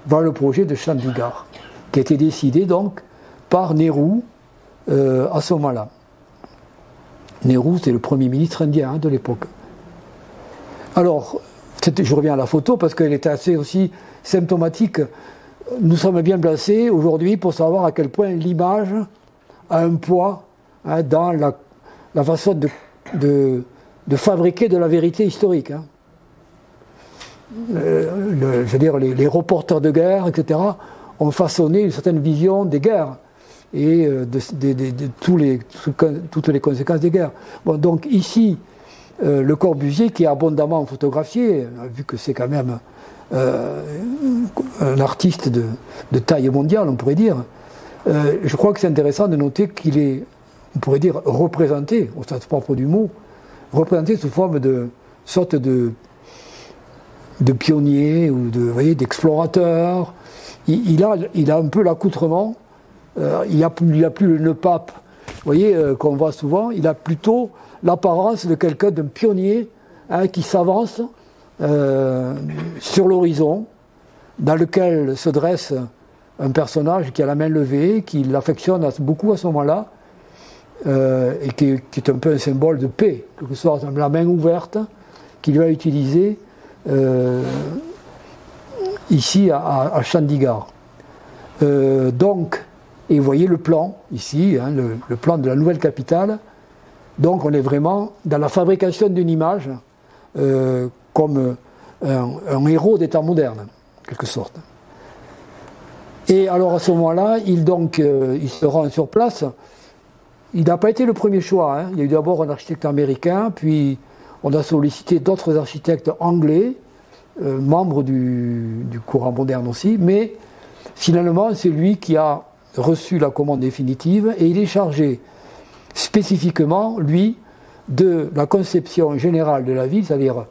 Voilà le projet de Chandigarh, qui a été décidé donc par Nehru à ce moment-là. Nehru, c'est le premier ministre indien de l'époque. Alors, je reviens à la photo parce qu'elle est assez aussi symptomatique. Nous sommes bien placés aujourd'hui pour savoir à quel point l'image a un poids dans la façon de fabriquer de la vérité historique. Hein. Je veux dire, les reporters de guerre, etc., ont façonné une certaine vision des guerres et de toutes les conséquences des guerres. Bon, donc ici, Le Corbusier, qui est abondamment photographié, vu que c'est quand même un artiste de taille mondiale, on pourrait dire, je crois que c'est intéressant de noter qu'il est, on pourrait dire, représenté, au sens propre du mot, représenté sous forme de sorte de pionnier ou d'explorateur. Il a un peu l'accoutrement. Il n'y a plus le pape, vous voyez, qu'on voit souvent. Il a plutôt l'apparence de quelqu'un, d'un pionnier qui s'avance sur l'horizon, dans lequel se dresse un personnage qui a la main levée, qui l'affectionne beaucoup à ce moment-là, et qui est un peu un symbole de paix, quelque sorte, la main ouverte, qu'il va utiliser ici à Chandigarh. Donc, et vous voyez le plan ici, hein, le plan de la nouvelle capitale. Donc on est vraiment dans la fabrication d'une image comme un héros des temps modernes, en quelque sorte. Et alors à ce moment-là, il se rend sur place. Il n'a pas été le premier choix. Hein. Il y a eu d'abord un architecte américain, puis on a sollicité d'autres architectes anglais, membres du courant moderne aussi, mais finalement c'est lui qui a reçu la commande définitive et il est chargé spécifiquement, lui, de la conception générale de la ville, c'est-à-dire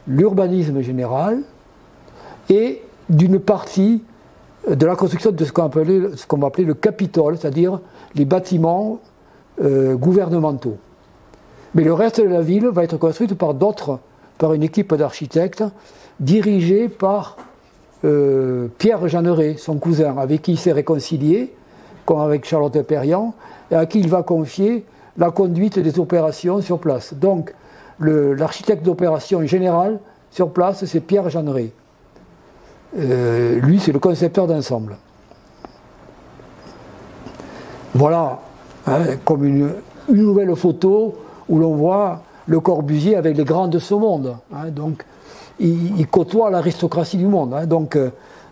l'urbanisme général, et d'une partie de la construction de ce qu'on va appeler le Capitole, c'est-à-dire les bâtiments gouvernementaux. Mais le reste de la ville va être construite par une équipe d'architectes dirigée par Pierre Jeanneret, son cousin, avec qui il s'est réconcilié, comme avec Charlotte Perriand, et à qui il va confier la conduite des opérations sur place. Donc, l'architecte d'opération générale sur place, c'est Pierre Jeanneret. Lui, c'est le concepteur d'ensemble. Voilà, hein, comme une nouvelle photo où l'on voit Le Corbusier avec les grands de ce monde. Hein, donc, il côtoie l'aristocratie du monde. Hein, donc,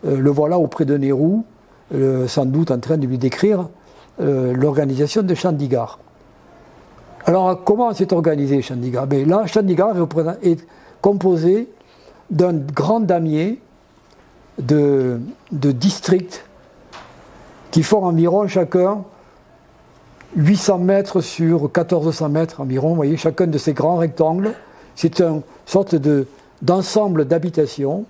le voilà auprès de Nehru, sans doute en train de lui décrire l'organisation de Chandigarh. Alors, comment s'est organisé Chandigarh? Là, Chandigarh est composé d'un grand damier de districts qui font environ chacun 800 mètres sur 1400 mètres environ. Vous voyez, chacun de ces grands rectangles, c'est une sorte d'ensemble d'habitations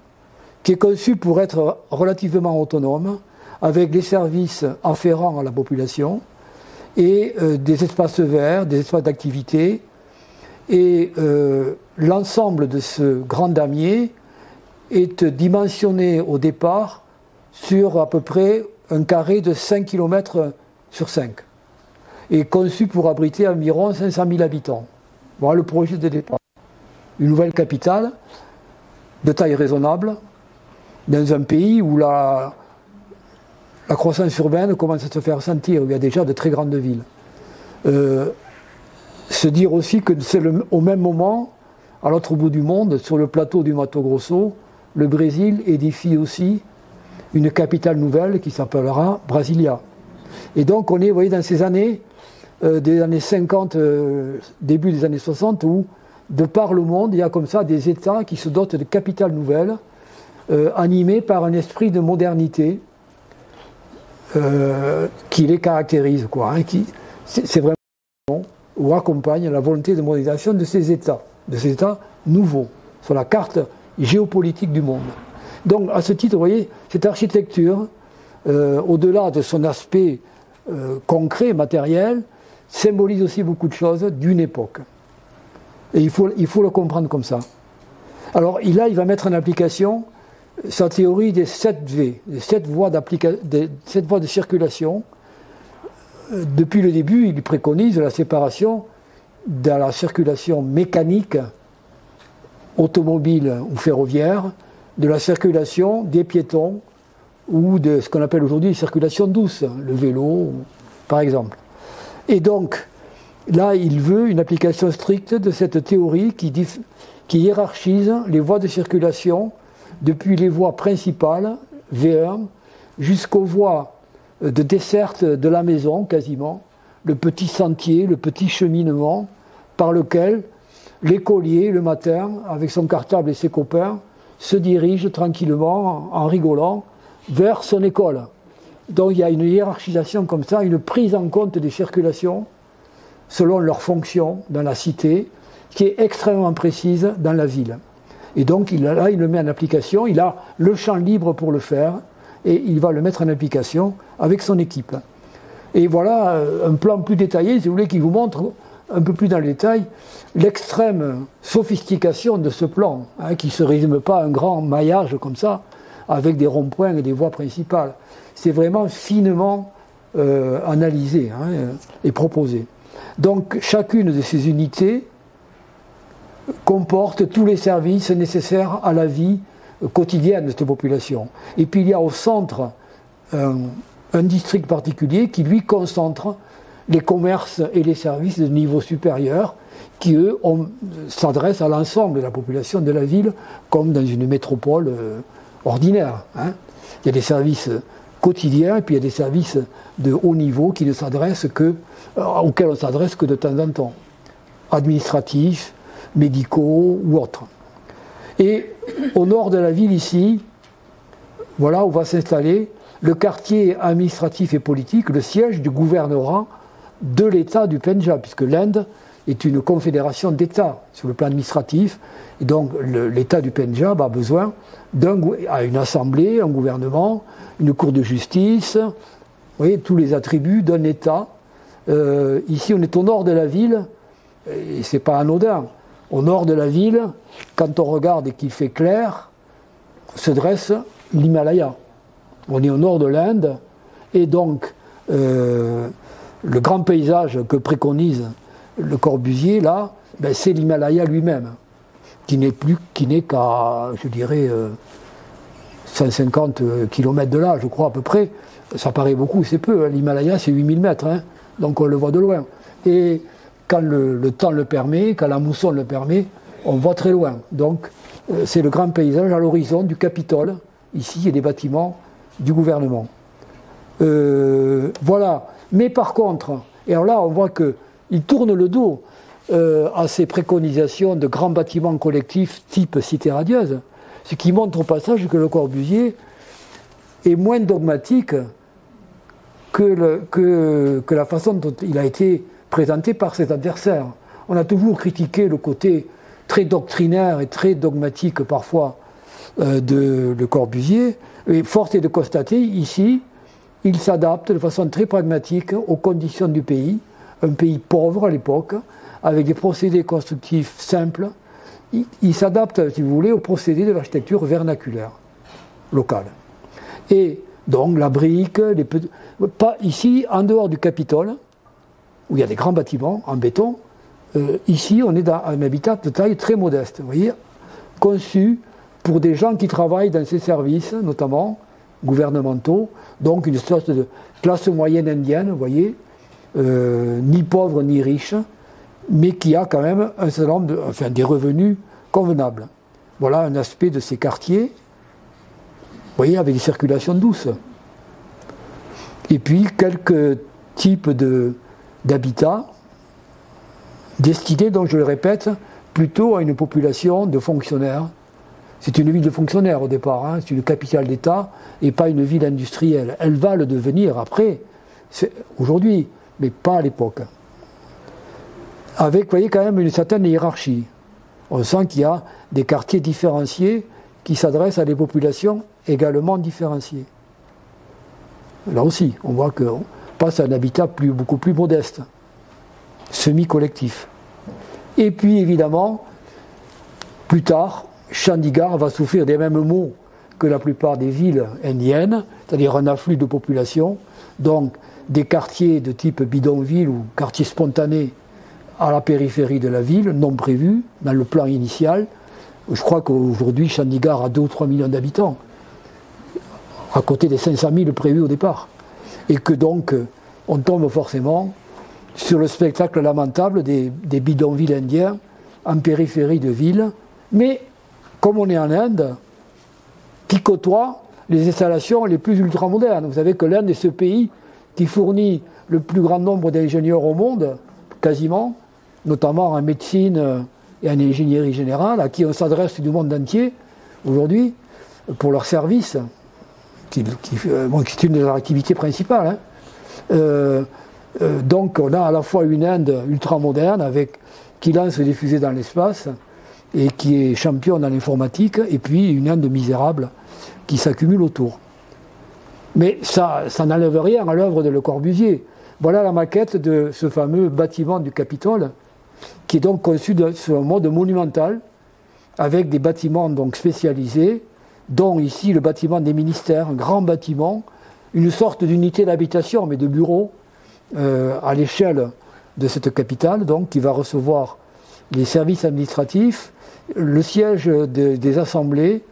qui est conçu pour être relativement autonome, avec des services afférents à la population et des espaces verts, des espaces d'activité. Et l'ensemble de ce grand damier est dimensionné au départ sur à peu près un carré de 5 km sur 5 et conçu pour abriter environ 500 000 habitants. Voilà le projet de départ. Une nouvelle capitale de taille raisonnable dans un pays où la croissance urbaine commence à se faire sentir, où il y a déjà de très grandes villes. Se dire aussi que c'est au même moment, à l'autre bout du monde, sur le plateau du Mato Grosso, le Brésil édifie aussi une capitale nouvelle qui s'appellera Brasilia. Et donc on est, vous voyez, dans ces années, des années 50, début des années 60, où de par le monde, il y a comme ça des États qui se dotent de capitales nouvelles, animés par un esprit de modernité qui les caractérise, quoi, hein, c'est vraiment ou accompagne la volonté de modernisation de ces États nouveaux, sur la carte géopolitique du monde. Donc à ce titre, vous voyez, cette architecture, au-delà de son aspect concret, matériel, symbolise aussi beaucoup de choses d'une époque. Et il faut le comprendre comme ça. Alors là, il va mettre en application sa théorie des 7 V, des 7 voies de circulation. Depuis le début, il préconise la séparation de la circulation mécanique, automobile ou ferroviaire, de la circulation des piétons ou de ce qu'on appelle aujourd'hui circulation douce, le vélo, par exemple. Et donc, là, il veut une application stricte de cette théorie qui hiérarchise les voies de circulation depuis les voies principales, V1, jusqu'aux voies de desserte de la maison, quasiment, le petit sentier, le petit cheminement par lequel l'écolier, le matin, avec son cartable et ses copains, se dirige tranquillement, en rigolant, vers son école. Donc il y a une hiérarchisation comme ça, une prise en compte des circulations selon leur fonction dans la cité, qui est extrêmement précise dans la ville. Et donc là, il le met en application, il a le champ libre pour le faire, et il va le mettre en application avec son équipe. Et voilà un plan plus détaillé, si vous voulez, qui vous montre un peu plus dans le détail l'extrême sophistication de ce plan, hein, qui ne se résume pas à un grand maillage comme ça, avec des ronds-points et des voies principales. C'est vraiment finement analysé, hein, et proposé. Donc chacune de ces unités comporte tous les services nécessaires à la vie quotidienne de cette population. Et puis il y a au centre un district particulier qui lui concentre les commerces et les services de niveau supérieur qui, eux, s'adressent à l'ensemble de la population de la ville comme dans une métropole ordinaire, hein. Il y a des services quotidiens et puis il y a des services de haut niveau qui ne s'adressent auxquels on s'adresse que de temps en temps, administratifs, médicaux ou autres. Et au nord de la ville ici, voilà où va s'installer le quartier administratif et politique, le siège du gouvernorat de l'État du Pendjab, puisque l'Inde est une confédération d'États sur le plan administratif, et donc l'État du Pendjab a besoin d'une assemblée, un gouvernement, une cour de justice, vous voyez, tous les attributs d'un État. Ici, on est au nord de la ville, et c'est pas anodin. Au nord de la ville, quand on regarde et qu'il fait clair, se dresse l'Himalaya. On est au nord de l'Inde, et donc le grand paysage que préconise Le Corbusier, là, ben, c'est l'Himalaya lui-même, qui n'est qu'à, je dirais, 150 km de là, je crois, à peu près. Ça paraît beaucoup, c'est peu. Hein. L'Himalaya, c'est 8000 mètres, hein, donc on le voit de loin. Et quand le temps le permet, quand la mousson le permet, on voit très loin. Donc, c'est le grand paysage à l'horizon du Capitole, ici, et des bâtiments du gouvernement. Voilà. Mais par contre, et alors là, on voit qu'il tourne le dos à ces préconisations de grands bâtiments collectifs type cité radieuse, ce qui montre au passage que Le Corbusier est moins dogmatique que la façon dont il a été présenté par ses adversaires. On a toujours critiqué le côté très doctrinaire et très dogmatique parfois de Le Corbusier, et force est de constater, ici, il s'adapte de façon très pragmatique aux conditions du pays, un pays pauvre à l'époque, avec des procédés constructifs simples. Il s'adapte, si vous voulez, aux procédés de l'architecture vernaculaire locale. Et donc la brique, pas ici, en dehors du Capitole, où il y a des grands bâtiments en béton, ici on est dans un habitat de taille très modeste, vous voyez, conçu pour des gens qui travaillent dans ces services, notamment gouvernementaux, donc une sorte de classe moyenne indienne, vous voyez, ni pauvre ni riche, mais qui a quand même un certain nombre des revenus convenables. Voilà un aspect de ces quartiers voyez, avec des circulations douces. Et puis quelques types d'habitats destinés, donc je le répète, plutôt à une population de fonctionnaires. C'est une ville de fonctionnaires au départ, hein, c'est une capitale d'État et pas une ville industrielle. Elle va le devenir après, aujourd'hui, mais pas à l'époque. Avec, vous voyez, quand même une certaine hiérarchie. On sent qu'il y a des quartiers différenciés qui s'adressent à des populations également différenciées. Là aussi, on voit qu'on passe à un habitat beaucoup plus modeste, semi-collectif. Et puis, évidemment, plus tard, Chandigarh va souffrir des mêmes maux que la plupart des villes indiennes, c'est-à-dire un afflux de population, donc des quartiers de type bidonville ou quartiers spontanés à la périphérie de la ville, non prévus dans le plan initial. Je crois qu'aujourd'hui, Chandigarh a 2 ou 3 millions d'habitants, à côté des 500 000 prévus au départ. Et que donc, on tombe forcément sur le spectacle lamentable des bidonvilles indiens en périphérie de ville, mais comme on est en Inde, qui côtoie les installations les plus ultramodernes. Vous savez que l'Inde est ce pays qui fournit le plus grand nombre d'ingénieurs au monde, quasiment, notamment en médecine et en ingénierie générale, à qui on s'adresse du monde entier aujourd'hui pour leurs services, qui est une de leurs activités principales. Hein. Donc on a à la fois une Inde ultramoderne qui lance des fusées dans l'espace et qui est champion dans l'informatique, et puis une Inde misérable qui s'accumule autour. Mais ça n'enlève rien à l'œuvre de Le Corbusier. Voilà la maquette de ce fameux bâtiment du Capitole, qui est donc conçu sur un mode monumental, avec des bâtiments donc spécialisés, dont ici le bâtiment des ministères, un grand bâtiment, une sorte d'unité d'habitation, mais de bureau, à l'échelle de cette capitale, donc, qui va recevoir les services administratifs, le siège des assemblées,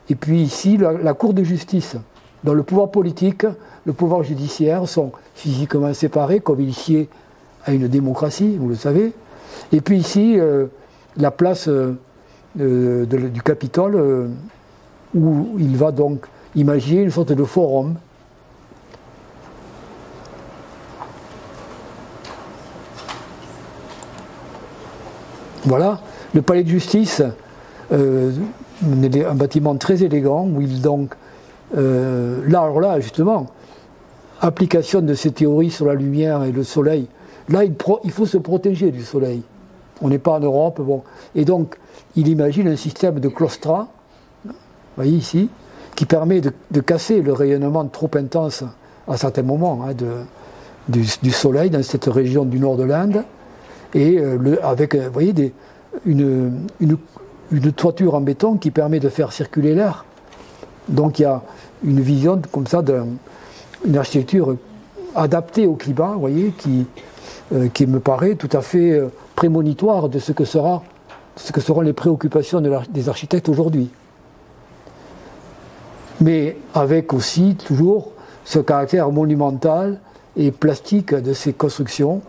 et puis ici la cour de justice, dont le pouvoir politique, le pouvoir judiciaire sont physiquement séparés, comme ici à une démocratie, vous le savez. Et puis ici, la place du Capitole, où il va donc imaginer une sorte de forum. Voilà, le palais de justice, un bâtiment très élégant, où il donc, là justement, application de ces théories sur la lumière et le soleil, là il faut se protéger du soleil. On n'est pas en Europe, bon. Et donc, il imagine un système de claustras, vous voyez ici, qui permet de casser le rayonnement trop intense à certains moments hein, du soleil dans cette région du nord de l'Inde, et avec, vous voyez, une toiture en béton qui permet de faire circuler l'air. Donc il y a une vision comme ça d'une architecture adaptée au climat, vous voyez, qui me paraît tout à fait prémonitoire de ce que seront les préoccupations des architectes aujourd'hui. Mais avec aussi toujours ce caractère monumental et plastique de ces constructions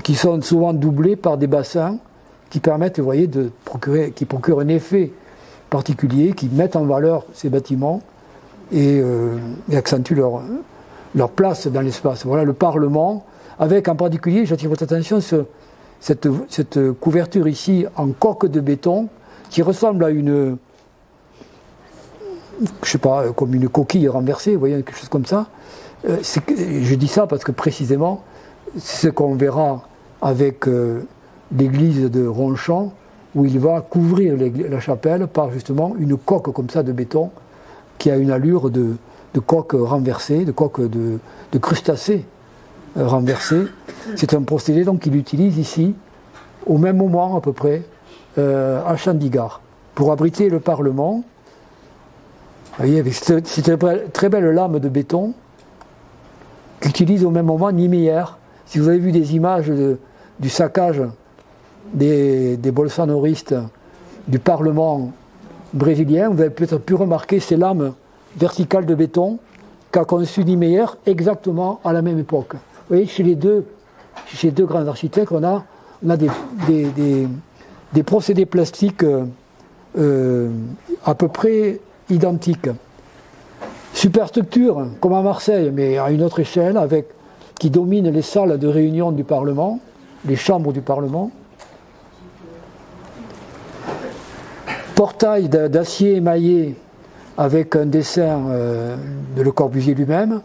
qui sont souvent doublées par des bassins qui permettent, vous voyez, qui procurent un effet particulier, qui mettent en valeur ces bâtiments et accentuent leur place dans l'espace. Voilà le Parlement, avec en particulier, j'attire votre attention sur cette couverture ici en coque de béton qui ressemble à une, je sais pas, comme une coquille renversée, vous voyez, quelque chose comme ça. Je dis ça parce que précisément, c'est ce qu'on verra avec l'église de Ronchamp, où il va couvrir la chapelle par justement une coque comme ça de béton qui a une allure de coque renversée, de coque de crustacés renversés. C'est un procédé donc qu'il utilise ici, au même moment à peu près, à Chandigarh, pour abriter le Parlement. Vous voyez, avec cette très belle lame de béton qu'utilise au même moment Niemeyer. Si vous avez vu des images du saccage des bolsonaristes du Parlement brésilien, vous avez peut-être pu remarquer ces lames verticales de béton qu'a conçu Niemeyer exactement à la même époque. Vous voyez, chez les deux grands architectes, on a des procédés plastiques à peu près identiques. Superstructure, comme à Marseille, mais à une autre échelle, qui domine les salles de réunion du Parlement, les chambres du Parlement. Portail d'acier émaillé avec un dessin de Le Corbusier lui-même,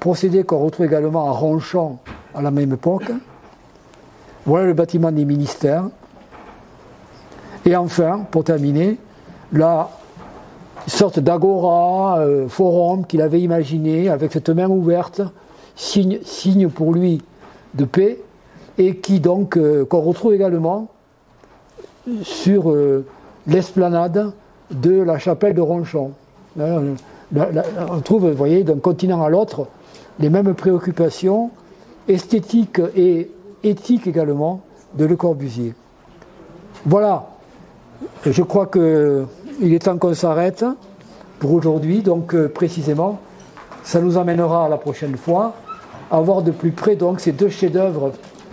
procédé qu'on retrouve également à Ronchamp à la même époque. Voilà le bâtiment des ministères. Et enfin, pour terminer, la sorte d'agora, forum qu'il avait imaginé avec cette main ouverte, signe pour lui de paix, et qui donc qu'on retrouve également sur l'esplanade de la chapelle de Ronchamp. On trouve, vous voyez, d'un continent à l'autre, les mêmes préoccupations esthétiques et éthiques également de Le Corbusier. Voilà, je crois qu'il est temps qu'on s'arrête pour aujourd'hui, donc précisément, ça nous amènera à la prochaine fois à voir de plus près donc ces deux chefs-d'œuvre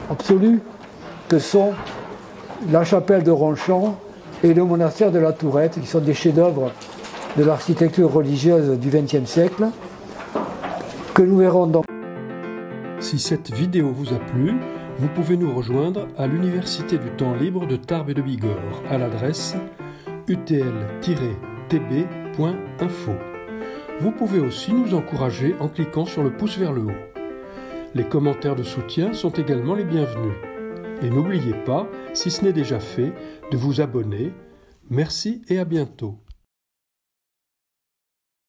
absolus que sont la chapelle de Ronchamp et le monastère de la Tourette, qui sont des chefs-d'œuvre de l'architecture religieuse du XXe siècle, que nous verrons donc. Si cette vidéo vous a plu, vous pouvez nous rejoindre à l'Université du temps libre de Tarbes et de Bigorre à l'adresse utl-tb.info. Vous pouvez aussi nous encourager en cliquant sur le pouce vers le haut. Les commentaires de soutien sont également les bienvenus. Et n'oubliez pas, si ce n'est déjà fait, de vous abonner. Merci et à bientôt.